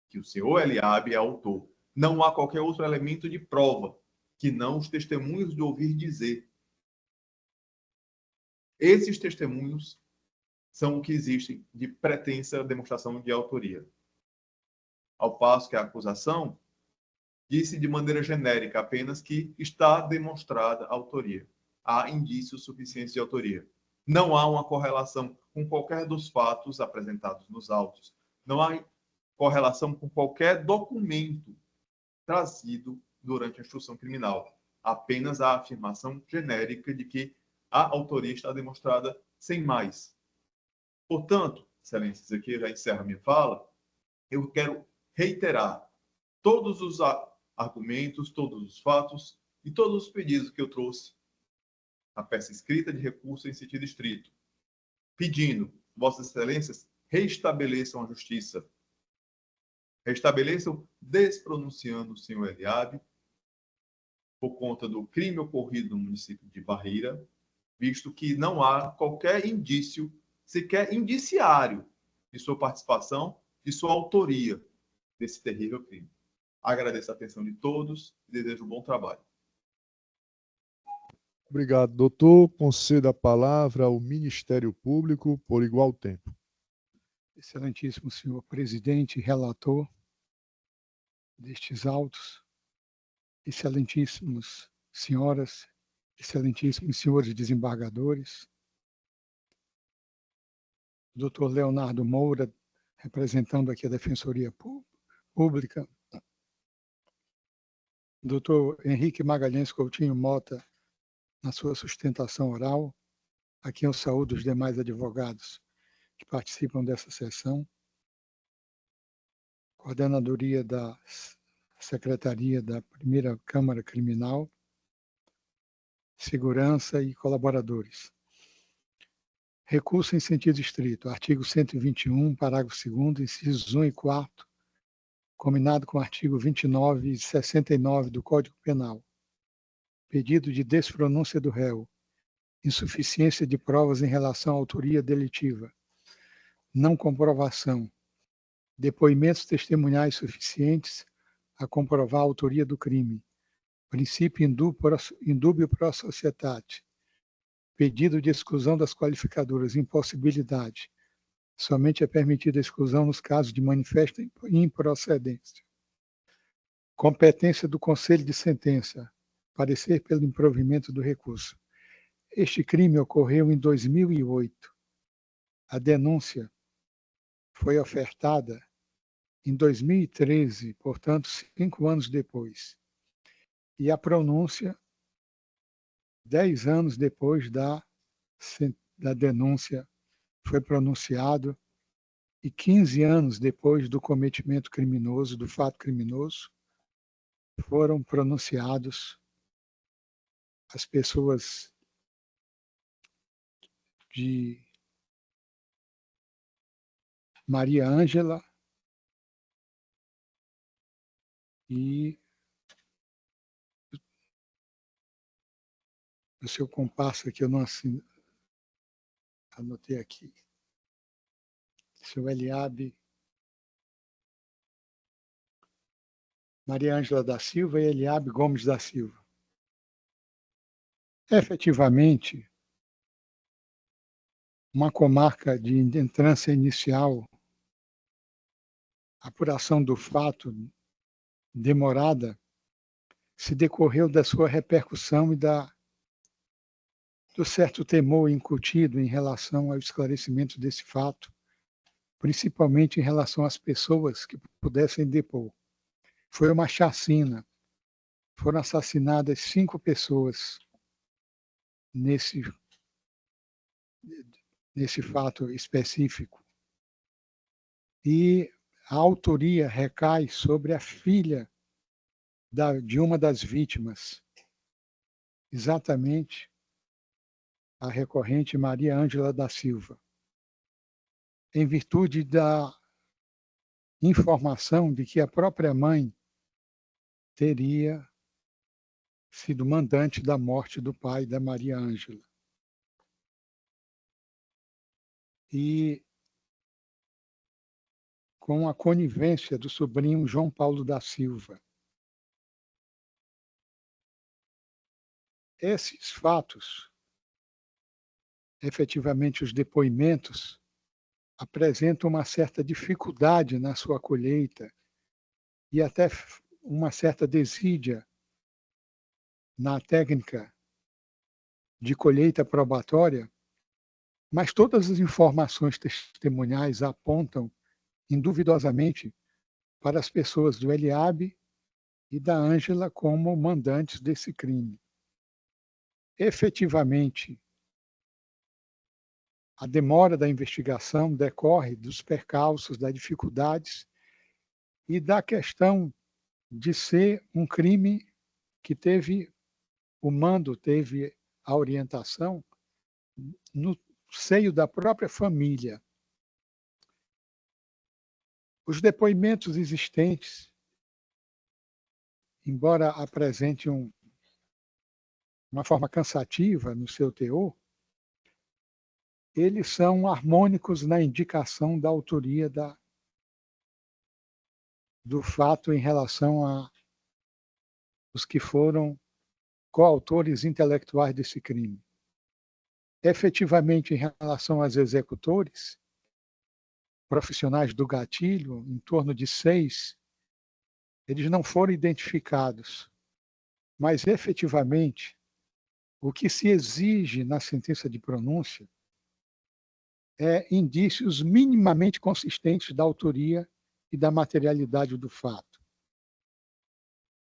que o senhor Eliabe é autor. Não há qualquer outro elemento de prova que não os testemunhos de ouvir dizer. Esses testemunhos são o que existem de pretensa demonstração de autoria. Ao passo que a acusação disse de maneira genérica apenas que está demonstrada a autoria. Há indícios suficientes de autoria. Não há uma correlação com qualquer dos fatos apresentados nos autos. Não há correlação com qualquer documento trazido durante a instrução criminal. Apenas a afirmação genérica de que a autoria está demonstrada sem mais. Portanto, excelências, aqui eu já encerro a minha fala, eu quero reiterar todos os argumentos, todos os fatos e todos os pedidos que eu trouxe na peça escrita de recurso em sentido estrito, pedindo, vossas excelências, restabeleçam a justiça, restabeleçam despronunciando o senhor Eliabe por conta do crime ocorrido no município de Barreira, visto que não há qualquer indício, sequer indiciário, de sua participação, de sua autoria desse terrível crime. Agradeço a atenção de todos e desejo um bom trabalho. Obrigado, doutor. Concedo a palavra ao Ministério Público por igual tempo. Excelentíssimo senhor presidente e relator destes autos, excelentíssimos senhoras, excelentíssimos senhores desembargadores, doutor Leonardo Moura, representando aqui a Defensoria Pública, doutor Henrique Magalhães Coutinho Mota, na sua sustentação oral, a quem eu saúdo os demais advogados que participam dessa sessão, coordenadoria da Secretaria da Primeira Câmara Criminal, segurança e colaboradores. Recurso em sentido estrito, artigo 121, parágrafo 2º, incisos 1 e 4, combinado com o artigo 29 e 69 do Código Penal. Pedido de despronúncia do réu, insuficiência de provas em relação à autoria delitiva, não comprovação, depoimentos testemunhais suficientes a comprovar a autoria do crime, princípio indúbio pro societate, pedido de exclusão das qualificadoras, impossibilidade, somente é permitida a exclusão nos casos de manifesta improcedência. Competência do Conselho de Sentença, parecer pelo improvimento do recurso. Este crime ocorreu em 2008. A denúncia foi ofertada em 2013, portanto, 5 anos depois. E a pronúncia, 10 anos depois da denúncia, foi pronunciado, e 15 anos depois do cometimento criminoso, do fato criminoso, foram pronunciados as pessoas de Maria Ângela e o seu comparsa, que eu não assino, Anotei aqui. Seu Eliabe, Maria Ângela da Silva e Eliabe Gomes da Silva. Efetivamente, uma comarca de entrância inicial, apuração do fato demorada, se decorreu da sua repercussão e do certo temor incutido em relação ao esclarecimento desse fato, principalmente em relação às pessoas que pudessem depor. Foi uma chacina. Foram assassinadas 5 pessoas nesse fato específico. E a autoria recai sobre a filha de uma das vítimas, exatamente a recorrente Maria Ângela da Silva, em virtude da informação de que a própria mãe teria sido mandante da morte do pai da Maria Ângela. E com a conivência do sobrinho João Paulo da Silva. Esses fatos, efetivamente os depoimentos, apresentam uma certa dificuldade na sua colheita e até uma certa desídia na técnica de colheita probatória, mas todas as informações testemunhais apontam induvidosamente para as pessoas do Eliabe e da Ângela como mandantes desse crime. Efetivamente, a demora da investigação decorre dos percalços, das dificuldades e da questão de ser um crime que teve o mando, teve a orientação no seio da própria família. Os depoimentos existentes, embora apresentem uma forma cansativa no seu teor, eles são harmônicos na indicação da autoria do fato em relação a os que foram coautores intelectuais desse crime. Efetivamente, em relação aos executores, profissionais do gatilho, em torno de 6, eles não foram identificados, mas efetivamente o que se exige na sentença de pronúncia é indícios minimamente consistentes da autoria e da materialidade do fato.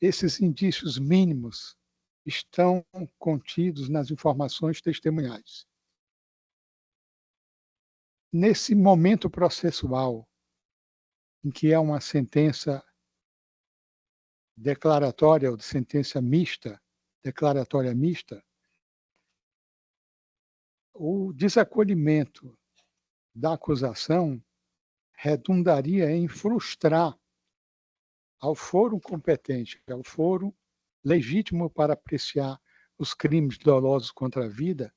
Esses indícios mínimos estão contidos nas informações testemunhais. Nesse momento processual, em que é uma sentença declaratória ou de sentença mista, declaratória mista, o desacolhimento da acusação redundaria em frustrar ao foro competente, ao foro legítimo para apreciar os crimes dolosos contra a vida,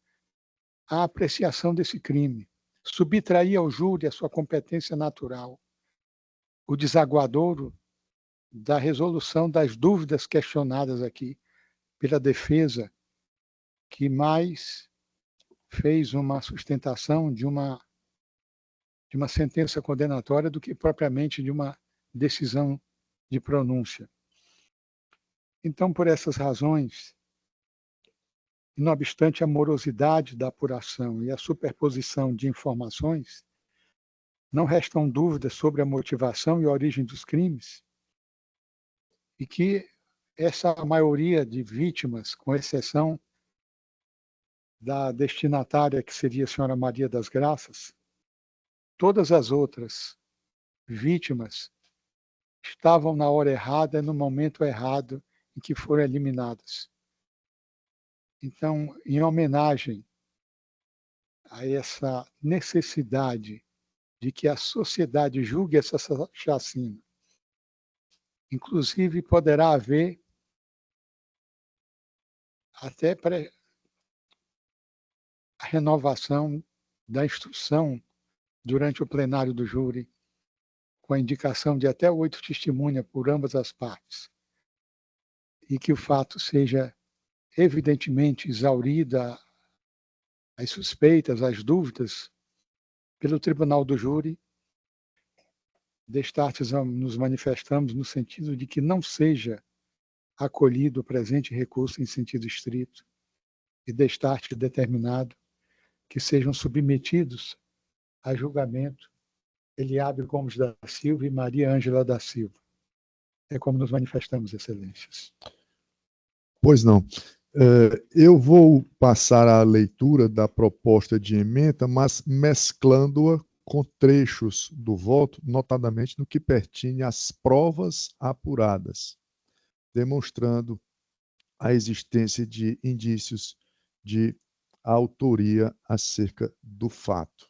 a apreciação desse crime, subtrair ao júri a sua competência natural, o desaguadouro da resolução das dúvidas questionadas aqui pela defesa, que mais fez uma sustentação de uma sentença condenatória do que propriamente de uma decisão de pronúncia. Então, por essas razões, não obstante a morosidade da apuração e a superposição de informações, não restam dúvidas sobre a motivação e a origem dos crimes, e que essa maioria de vítimas, com exceção da destinatária, que seria a senhora Maria das Graças, todas as outras vítimas estavam na hora errada, no momento errado em que foram eliminadas. Então, em homenagem a essa necessidade de que a sociedade julgue essa chacina, inclusive poderá haver até a renovação da instrução durante o plenário do júri, com a indicação de até 8 testemunhas por ambas as partes, e que o fato seja evidentemente exaurida as suspeitas, as dúvidas, pelo tribunal do júri, destartes nos manifestamos no sentido de que não seja acolhido o presente recurso em sentido estrito, e destarte determinado que sejam submetidos a julgamento Eliabe Gomes da Silva e Maria Ângela da Silva. É como nos manifestamos, excelências. Pois não. Eu vou passar a leitura da proposta de ementa, mas mesclando-a com trechos do voto, notadamente no que pertine às provas apuradas, demonstrando a existência de indícios de autoria acerca do fato.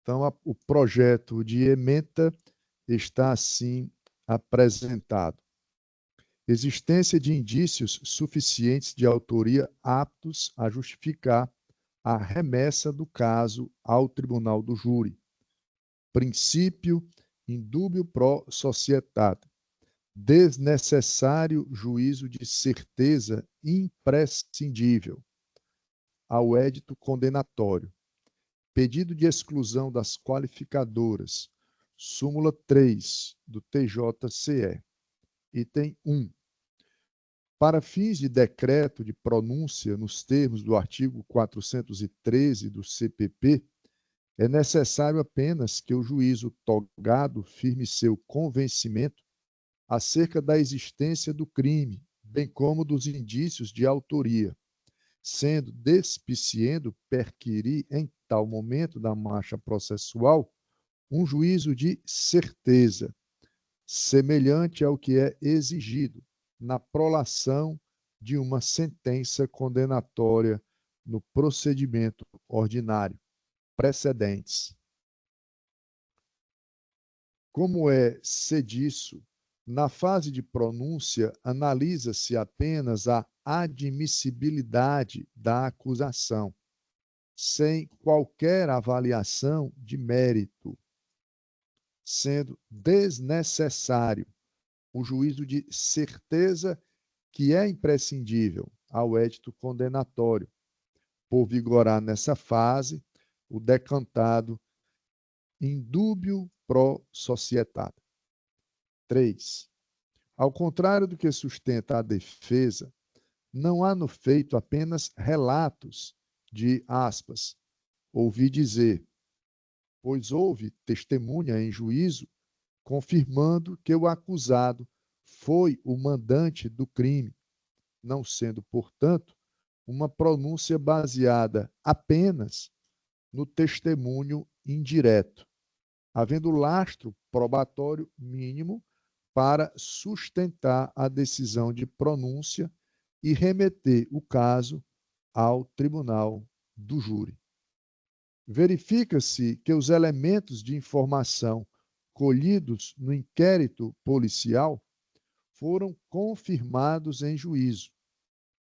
Então, o projeto de ementa está assim apresentado. Existência de indícios suficientes de autoria aptos a justificar a remessa do caso ao tribunal do júri. Princípio indubio pro societate. Desnecessário juízo de certeza imprescindível. Ao édito condenatório. Pedido de exclusão das qualificadoras. Súmula 3 do TJCE. Item 1. Para fins de decreto de pronúncia nos termos do artigo 413 do CPP, é necessário apenas que o juízo togado firme seu convencimento acerca da existência do crime, bem como dos indícios de autoria, sendo despiciendo perquirir em tal momento da marcha processual um juízo de certeza, semelhante ao que é exigido na prolação de uma sentença condenatória no procedimento ordinário. Precedentes. Como é sediço, na fase de pronúncia, analisa-se apenas a admissibilidade da acusação, sem qualquer avaliação de mérito, sendo desnecessário o juízo de certeza que é imprescindível ao édito condenatório, por vigorar nessa fase o decantado indúbio pro societate. 3. Ao contrário do que sustenta a defesa, não há no feito apenas relatos de, aspas, ouvi dizer, pois houve testemunha em juízo confirmando que o acusado foi o mandante do crime, não sendo, portanto, uma pronúncia baseada apenas no testemunho indireto, havendo lastro probatório mínimo para sustentar a decisão de pronúncia e remeter o caso ao tribunal do júri. Verifica-se que os elementos de informação colhidos no inquérito policial foram confirmados em juízo,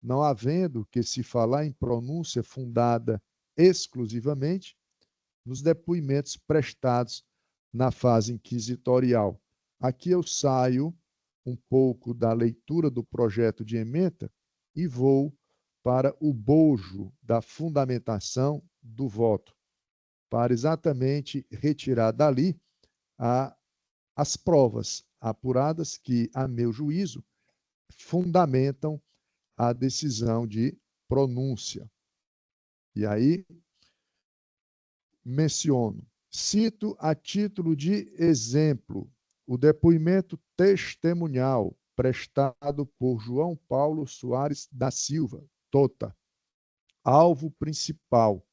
não havendo que se falar em pronúncia fundada exclusivamente nos depoimentos prestados na fase inquisitorial. Aqui eu saio um pouco da leitura do projeto de ementa e vou para o bojo da fundamentação do voto, para exatamente retirar dali as provas apuradas que, a meu juízo, fundamentam a decisão de pronúncia. E aí, menciono, cito a título de exemplo o depoimento testemunhal prestado por João Paulo Soares da Silva, Tota, alvo principal,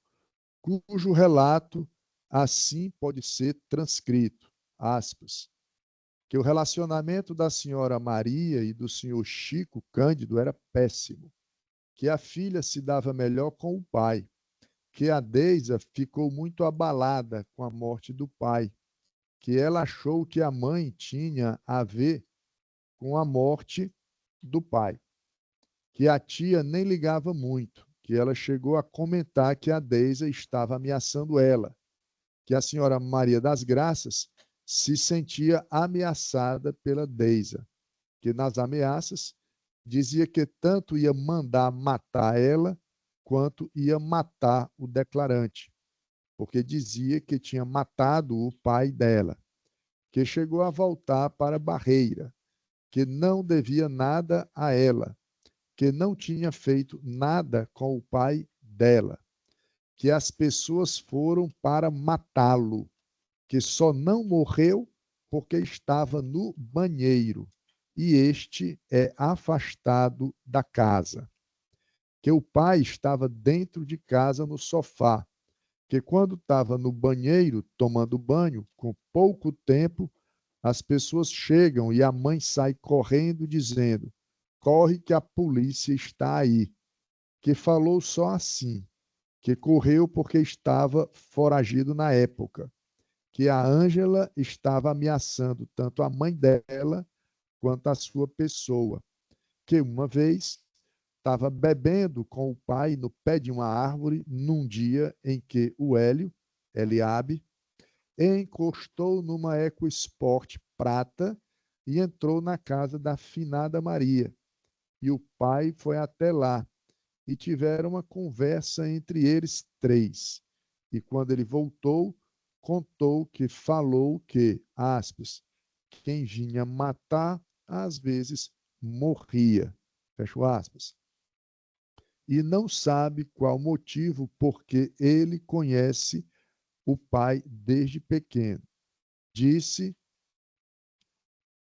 cujo relato assim pode ser transcrito, aspas, que o relacionamento da senhora Maria e do senhor Chico Cândido era péssimo, que a filha se dava melhor com o pai, que a Deisa ficou muito abalada com a morte do pai, que ela achou que a mãe tinha a ver com a morte do pai, que a tia nem ligava muito, que ela chegou a comentar que a Deisa estava ameaçando ela, que a senhora Maria das Graças se sentia ameaçada pela Deisa, que nas ameaças dizia que tanto ia mandar matar ela, quanto ia matar o declarante, porque dizia que tinha matado o pai dela, que chegou a voltar para Barreira, que não devia nada a ela, que não tinha feito nada com o pai dela, que as pessoas foram para matá-lo, que só não morreu porque estava no banheiro e este é afastado da casa, que o pai estava dentro de casa no sofá, que quando estava no banheiro tomando banho, com pouco tempo, as pessoas chegam e a mãe sai correndo dizendo: corre que a polícia está aí. Que falou só assim, que correu porque estava foragido na época, que a Ângela estava ameaçando tanto a mãe dela quanto a sua pessoa, que uma vez estava bebendo com o pai no pé de uma árvore num dia em que o Hélio, Eliabe, encostou numa EcoSport prata e entrou na casa da finada Maria. E o pai foi até lá e tiveram uma conversa entre eles três. E quando ele voltou, contou que falou que, aspas, quem vinha matar, às vezes morria. Fecho aspas. E não sabe qual motivo, porque ele conhece o pai desde pequeno. Disse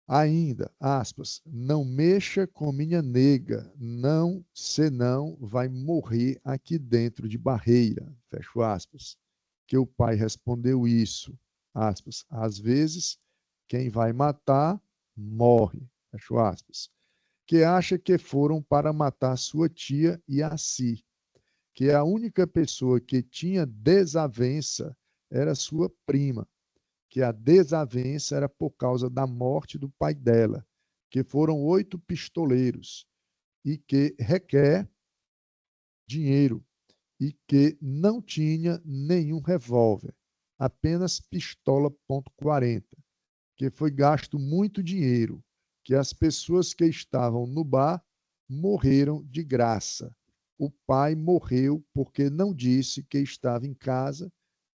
ainda, aspas, não mexa com minha nega, não, senão vai morrer aqui dentro de Barreira, fecho aspas. Que o pai respondeu isso, aspas, às vezes quem vai matar, morre, fecho aspas. Que acha que foram para matar sua tia e a si, que a única pessoa que tinha desavença era sua prima, que a desavença era por causa da morte do pai dela, que foram 8 pistoleiros, e que requer dinheiro, e que não tinha nenhum revólver, apenas pistola .40, que foi gasto muito dinheiro, que as pessoas que estavam no bar morreram de graça. O pai morreu porque não disse que estava em casa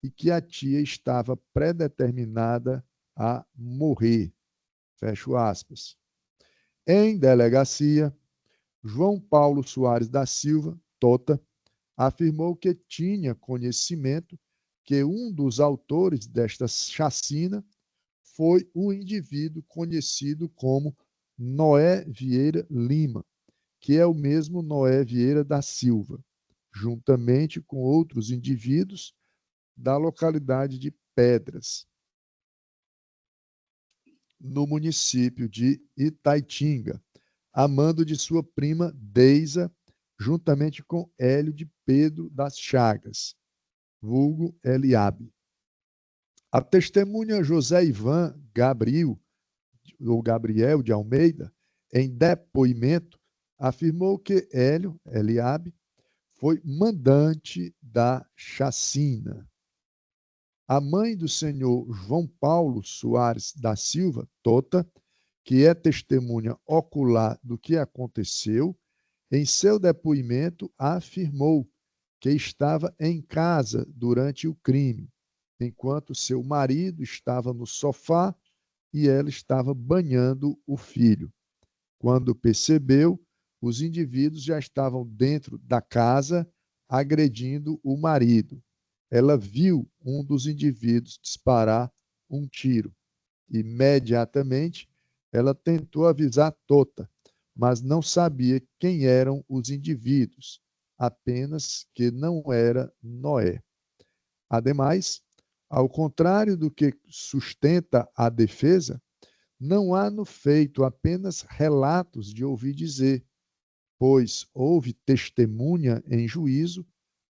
e que a tia estava predeterminada a morrer. Fecho aspas. Em delegacia, João Paulo Soares da Silva, Tota, afirmou que tinha conhecimento que um dos autores desta chacina foi um indivíduo conhecido como Noé Vieira Lima, que é o mesmo Noé Vieira da Silva, juntamente com outros indivíduos da localidade de Pedras, no município de Itaitinga, a mando de sua prima Deisa, juntamente com Hélio de Pedro das Chagas, vulgo Eliabe. A testemunha José Ivan Gabriel, ou Gabriel de Almeida, em depoimento, afirmou que Hélio, Eliabe, foi mandante da chacina. A mãe do senhor João Paulo Soares da Silva, Tota, que é testemunha ocular do que aconteceu, em seu depoimento afirmou que estava em casa durante o crime, enquanto seu marido estava no sofá e ela estava banhando o filho. Quando percebeu, os indivíduos já estavam dentro da casa agredindo o marido. Ela viu um dos indivíduos disparar um tiro. Imediatamente, ela tentou avisar Tota, mas não sabia quem eram os indivíduos, apenas que não era Noé. Ademais, ao contrário do que sustenta a defesa, não há no feito apenas relatos de ouvir dizer, pois houve testemunha em juízo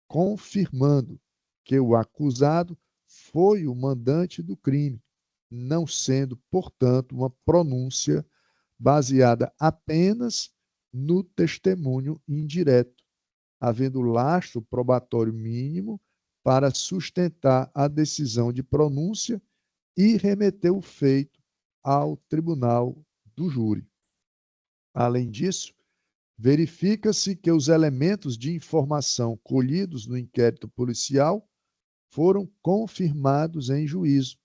confirmando que o acusado foi o mandante do crime, não sendo, portanto, uma pronúncia baseada apenas no testemunho indireto, havendo lastro probatório mínimo para sustentar a decisão de pronúncia e remeter o feito ao tribunal do júri. Além disso, verifica-se que os elementos de informação colhidos no inquérito policial foram confirmados em juízo,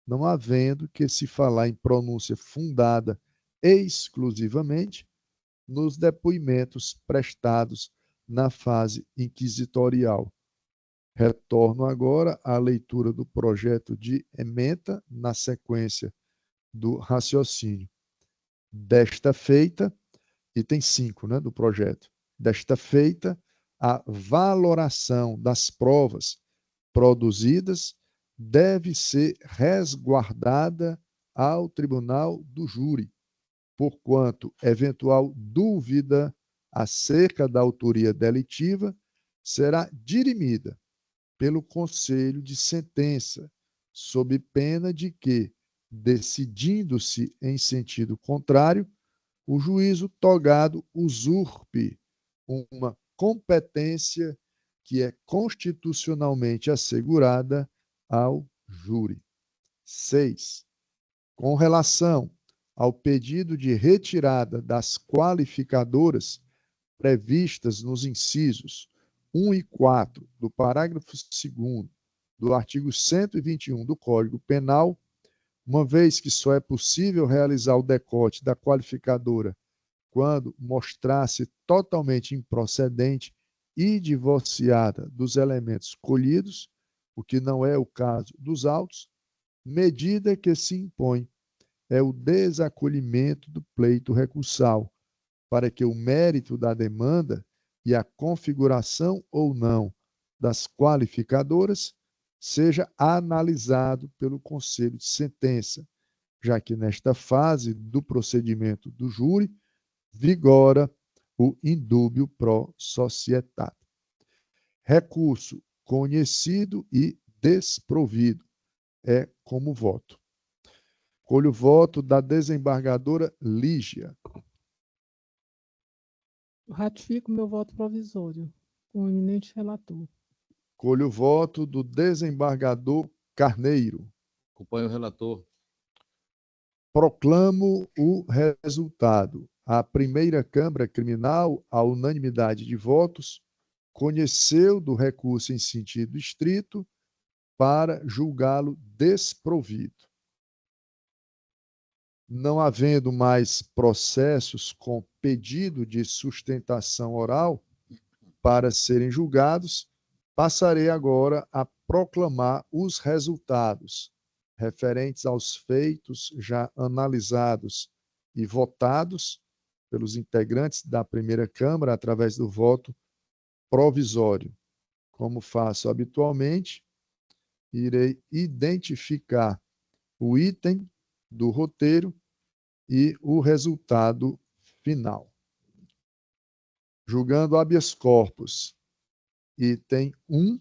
não havendo que se falar em pronúncia fundada exclusivamente nos depoimentos prestados na fase inquisitorial. Retorno agora à leitura do projeto de ementa na sequência do raciocínio. Desta feita, item 5, do projeto. Desta feita, a valoração das provas produzidas deve ser resguardada ao tribunal do júri, porquanto eventual dúvida acerca da autoria delitiva será dirimida pelo conselho de sentença, sob pena de que, decidindo-se em sentido contrário, o juízo togado usurpe uma competência que é constitucionalmente assegurada ao júri. 6. Com relação ao pedido de retirada das qualificadoras previstas nos incisos 1 e 4 do parágrafo 2º do artigo 121 do Código Penal, uma vez que só é possível realizar o decote da qualificadora quando mostrar-se totalmente improcedente e divorciada dos elementos colhidos, o que não é o caso dos autos, medida que se impõe é o desacolhimento do pleito recursal, para que o mérito da demanda e a configuração ou não das qualificadoras seja analisado pelo Conselho de Sentença, já que nesta fase do procedimento do júri vigora o indúbio pro societate. Recurso conhecido e desprovido é como voto. Colho o voto da desembargadora Lígia. Ratifico meu voto provisório com o eminente relator. Colho o voto do desembargador Carneiro. Acompanho o relator. Proclamo o resultado. A primeira Câmara Criminal, à unanimidade de votos, conheceu do recurso em sentido estrito para julgá-lo desprovido. Não havendo mais processos com pedido de sustentação oral para serem julgados, passarei agora a proclamar os resultados referentes aos feitos já analisados e votados pelos integrantes da primeira Câmara através do voto provisório. Como faço habitualmente, irei identificar o item do roteiro e o resultado final. Julgando habeas corpus, item 1,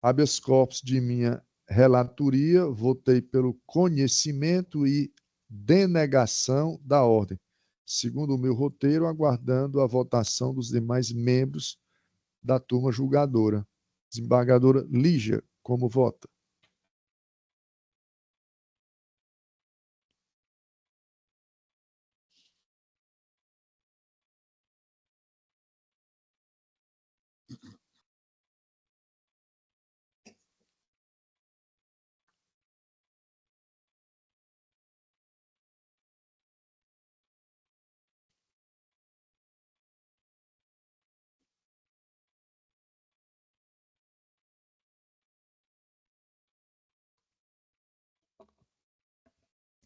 habeas corpus de minha relatoria, votei pelo conhecimento e denegação da ordem. Segundo o meu roteiro, aguardando a votação dos demais membros da turma julgadora. Desembargadora Lígia, como vota?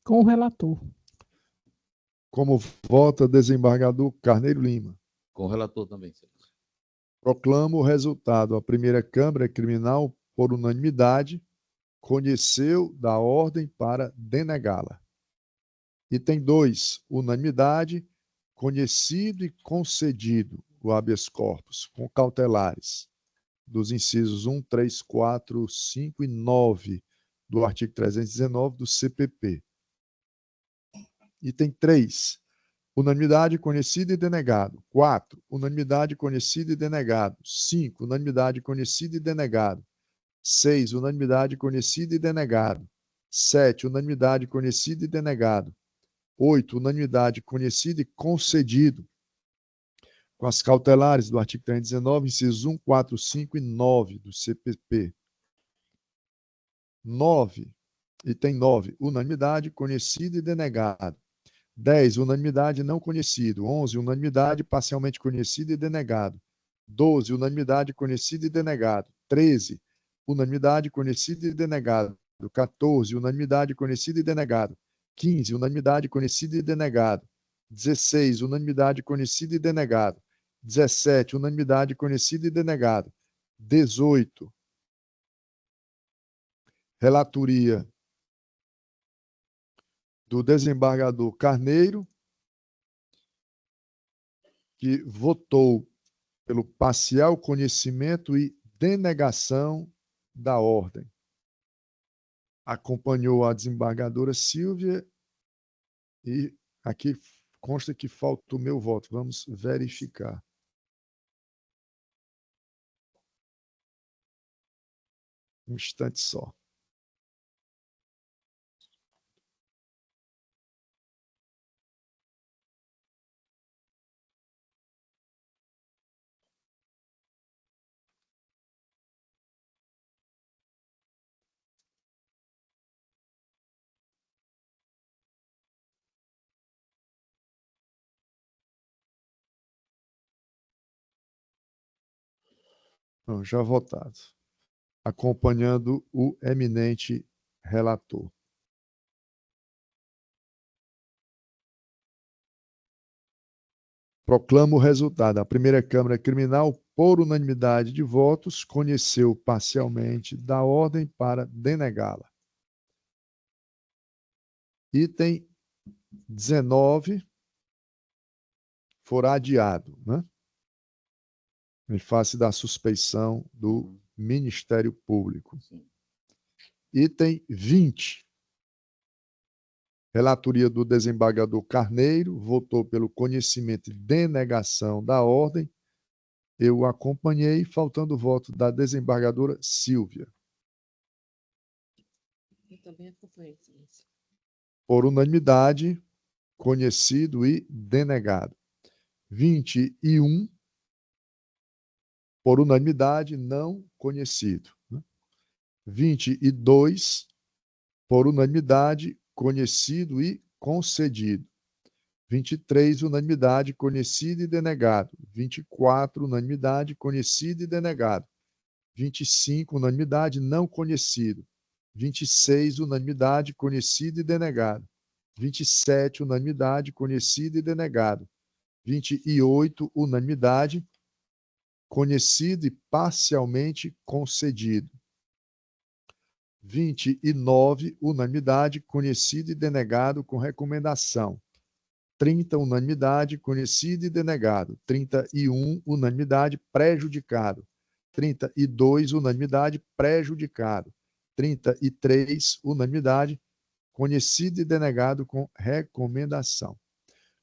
Com o relator. Como vota desembargador Carneiro Lima? Com o relator também, senhor. Proclamo o resultado. A primeira Câmara Criminal, por unanimidade, conheceu da ordem para denegá-la. Item 2, unanimidade, conhecido e concedido o habeas corpus, com cautelares, dos incisos 1, 3, 4, 5 e 9 do artigo 319 do CPP. Item 3, unanimidade, conhecido e denegado. 4, unanimidade, conhecido e denegado. 5, unanimidade, conhecido e denegado. 6, unanimidade, conhecido e denegado. 7, unanimidade, conhecido e denegado. 8, unanimidade, conhecido e concedido. Com as cautelares do artigo 319, incisos 1, 4, 5 e 9 do CPP. 9, item 9, unanimidade, conhecido e denegado. 10, unanimidade não conhecido. 11, unanimidade parcialmente conhecido e denegado. 12, unanimidade conhecido e denegado. 13, unanimidade conhecido e denegado. 14, unanimidade conhecido e denegado. 15, unanimidade conhecido e denegado. 16, unanimidade conhecido e denegado. 17, unanimidade conhecido e denegado. 18, relatoria do desembargador Carneiro, que votou pelo parcial conhecimento e denegação da ordem. Acompanhou a desembargadora Silvia e aqui consta que falta o meu voto. Vamos verificar. Um instante só. Não, já votado. Acompanhando o eminente relator. Proclamo o resultado. A primeira Câmara Criminal, por unanimidade de votos, conheceu parcialmente da ordem para denegá-la. Item 19 fora adiado, né? Em face da suspeição do Ministério Público. Item 20. Relatoria do desembargador Carneiro, votou pelo conhecimento e denegação da ordem. Eu acompanhei, faltando o voto da desembargadora Silvia. Eu também acompanhei, excelência. Por unanimidade, conhecido e denegado. 21, por unanimidade, não conhecido. 22, por unanimidade, conhecido e concedido. 23, unanimidade, conhecido e denegado. 24, unanimidade, conhecido e denegado. 25, unanimidade, não conhecido. 26, unanimidade, conhecido e denegado. 27, unanimidade, conhecido e denegado. 28, unanimidade, conhecido e parcialmente concedido. 29, unanimidade, conhecido e denegado com recomendação. 30, unanimidade, conhecido e denegado. 31, unanimidade, prejudicado. 32, unanimidade, prejudicado. 33, unanimidade, conhecido e denegado com recomendação.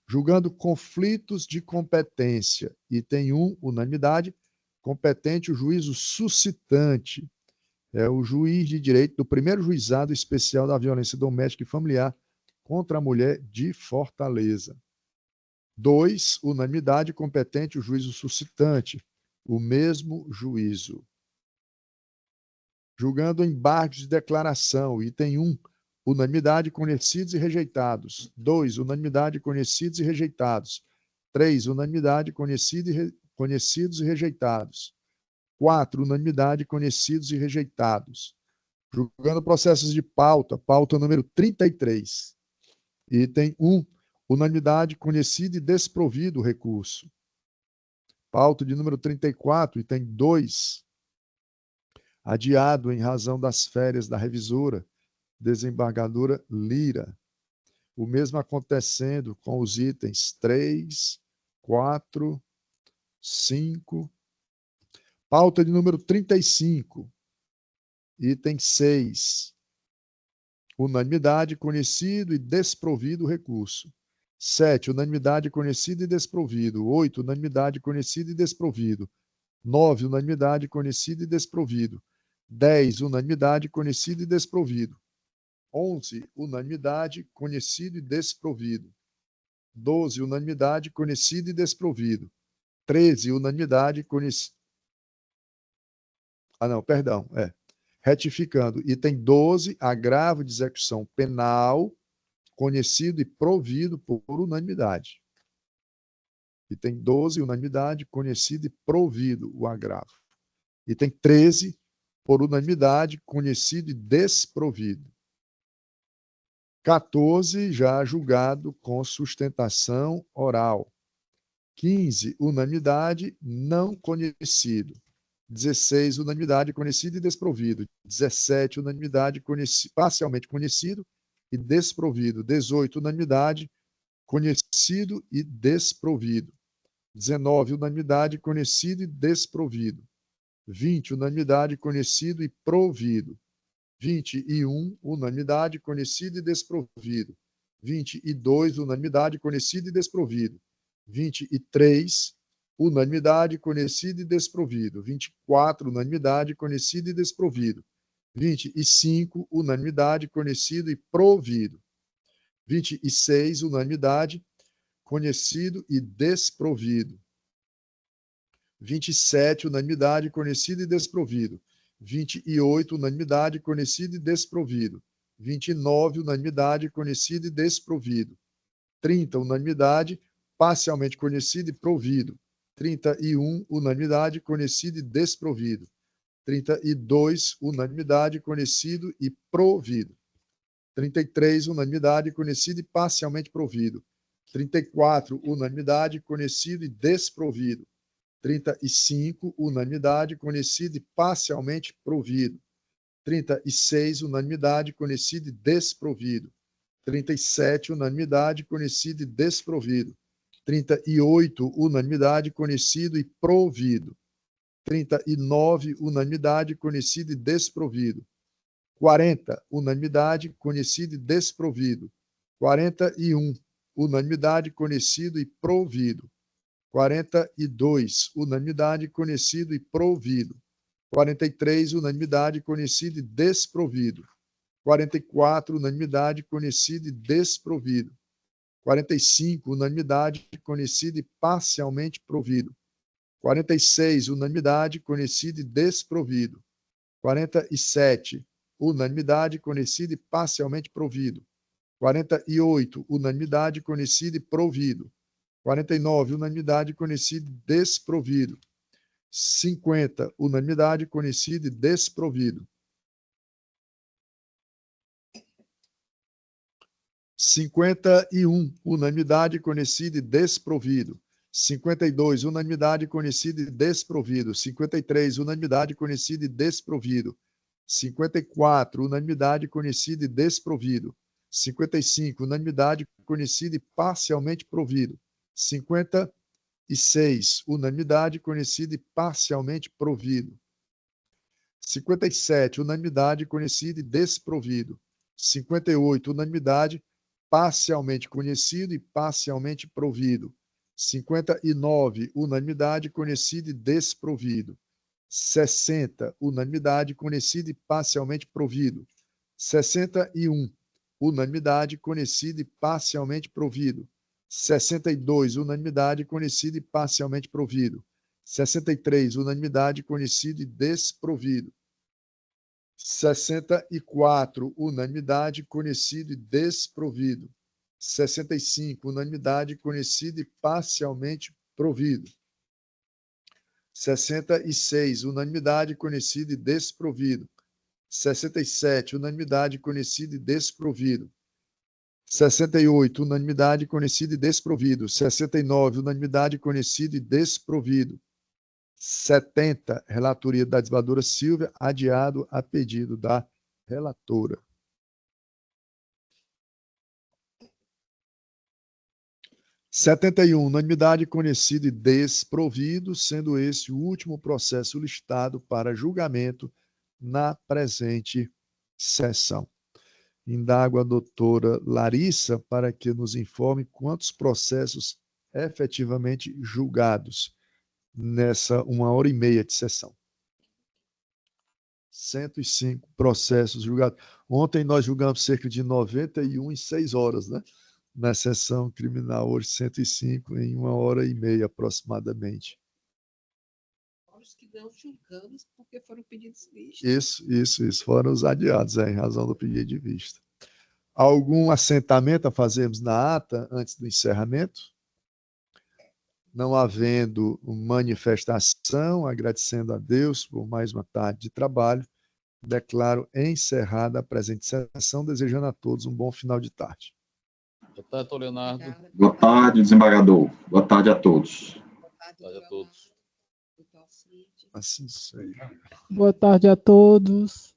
Julgando conflitos de competência, item 1, unanimidade, competente o juízo suscitante, é o juiz de direito do primeiro juizado especial da violência doméstica e familiar contra a mulher de Fortaleza. 2, unanimidade, competente o juízo suscitante, o mesmo juízo. Julgando embargos de declaração, item 1, unanimidade, conhecidos e rejeitados. 2, unanimidade, conhecidos e rejeitados. 3, unanimidade, conhecidos e rejeitados. 4, unanimidade, conhecidos e rejeitados. Julgando processos de pauta, pauta número 33. Item 1, unanimidade, conhecido e desprovido o recurso. Pauta de número 34, item 2, adiado em razão das férias da revisora, desembargadora Lira. O mesmo acontecendo com os itens 3, 4, 5. Pauta de número 35, item 6. Unanimidade, conhecido e desprovido o recurso. 7, unanimidade, conhecido e desprovido. 8, unanimidade, conhecido e desprovido. 9, unanimidade, conhecido e desprovido. 10, unanimidade, conhecido e desprovido. 11, unanimidade, conhecido e desprovido. 12, unanimidade, conhecido e desprovido. 13, unanimidade, conhecido. Retificando. Item 12, agravo de execução penal, conhecido e provido por unanimidade. Item 12, unanimidade, conhecido e provido o agravo. Item 13, por unanimidade, conhecido e desprovido. 14, já julgado com sustentação oral. 15, unanimidade, não conhecido. 16, unanimidade, conhecido e desprovido. 17, unanimidade, parcialmente conhecido e desprovido. 18, unanimidade, conhecido e desprovido. 19, unanimidade, conhecido e desprovido. 20, unanimidade, conhecido e provido. 21, unanimidade, conhecido e desprovido. 22, unanimidade, conhecido e desprovido. 23, unanimidade, conhecido e desprovido. 24, unanimidade, conhecido e desprovido. 25, unanimidade, conhecido e provido. 26, unanimidade, conhecido e desprovido. 27, unanimidade, conhecido e desprovido. 28, unanimidade, conhecido e desprovido. 29, unanimidade, conhecido e desprovido. 30, unanimidade, parcialmente conhecido e provido. 31, unanimidade, conhecido e desprovido. 32, unanimidade, conhecido e provido. 33, unanimidade, conhecido e parcialmente provido. 34, unanimidade, conhecido e desprovido. 35, unanimidade, conhecido e parcialmente provido. 36, unanimidade, conhecido e desprovido. 37, unanimidade, conhecido e desprovido. 38, unanimidade, conhecido e provido. 39, unanimidade, conhecido e desprovido. 40, unanimidade, conhecido e desprovido. 41, unanimidade, conhecido e provido. 42, unanimidade, conhecido e provido. 43, unanimidade, conhecido e desprovido. 44, unanimidade, conhecido e desprovido. 45, unanimidade, conhecido e parcialmente provido. 46, unanimidade, conhecido e desprovido. 47, unanimidade, conhecido e parcialmente provido. 48, unanimidade, conhecido e provido. 49, unanimidade, conhecido e desprovido. 50, unanimidade, conhecido e desprovido. 51, unanimidade, conhecido e desprovido. 52, unanimidade, conhecido e desprovido. 53, unanimidade, conhecido e desprovido. 54, unanimidade, conhecido e desprovido. 55, unanimidade, conhecido e parcialmente provido. 56, unanimidade, conhecido e parcialmente provido. 57, unanimidade, conhecido e desprovido. 58, unanimidade, parcialmente conhecido e parcialmente provido. 59, unanimidade, conhecido e desprovido. 60, unanimidade, conhecido e parcialmente provido. 61, unanimidade, conhecido e parcialmente provido. 62, unanimidade, conhecido e parcialmente provido. 63, unanimidade, conhecido e desprovido. 64, unanimidade, conhecido e desprovido. 65, unanimidade, conhecido e parcialmente provido. 66, unanimidade, conhecido e desprovido. 67, unanimidade, conhecido e desprovido. 68, unanimidade, conhecido e desprovido. 69, unanimidade, conhecido e desprovido. 70, relatoria da desembargadora Silvia, adiado a pedido da relatora. Setenta e um, unanimidade, conhecido e desprovido, sendo esse o último processo listado para julgamento na presente sessão. Indago a doutora Larissa para que nos informe quantos processos efetivamente julgados nessa 1h30 de sessão. 105 processos julgados. Ontem nós julgamos cerca de 91 em 6 horas, né? Na sessão criminal, hoje 105 em 1h30 aproximadamente. Os que não julgamos porque foram pedidos vistos. Isso. Foram os adiados, em razão do pedido de vista. Algum assentamento a fazermos na ata antes do encerramento? Não havendo manifestação, agradecendo a Deus por mais uma tarde de trabalho, declaro encerrada a presente sessão, desejando a todos um bom final de tarde. Boa tarde, Leonardo. Obrigada. Boa tarde, desembargador. Boa tarde a todos. Boa tarde, Boa tarde a doutor todos. Amado, doutor Alcides. Assim seja. Boa tarde a todos.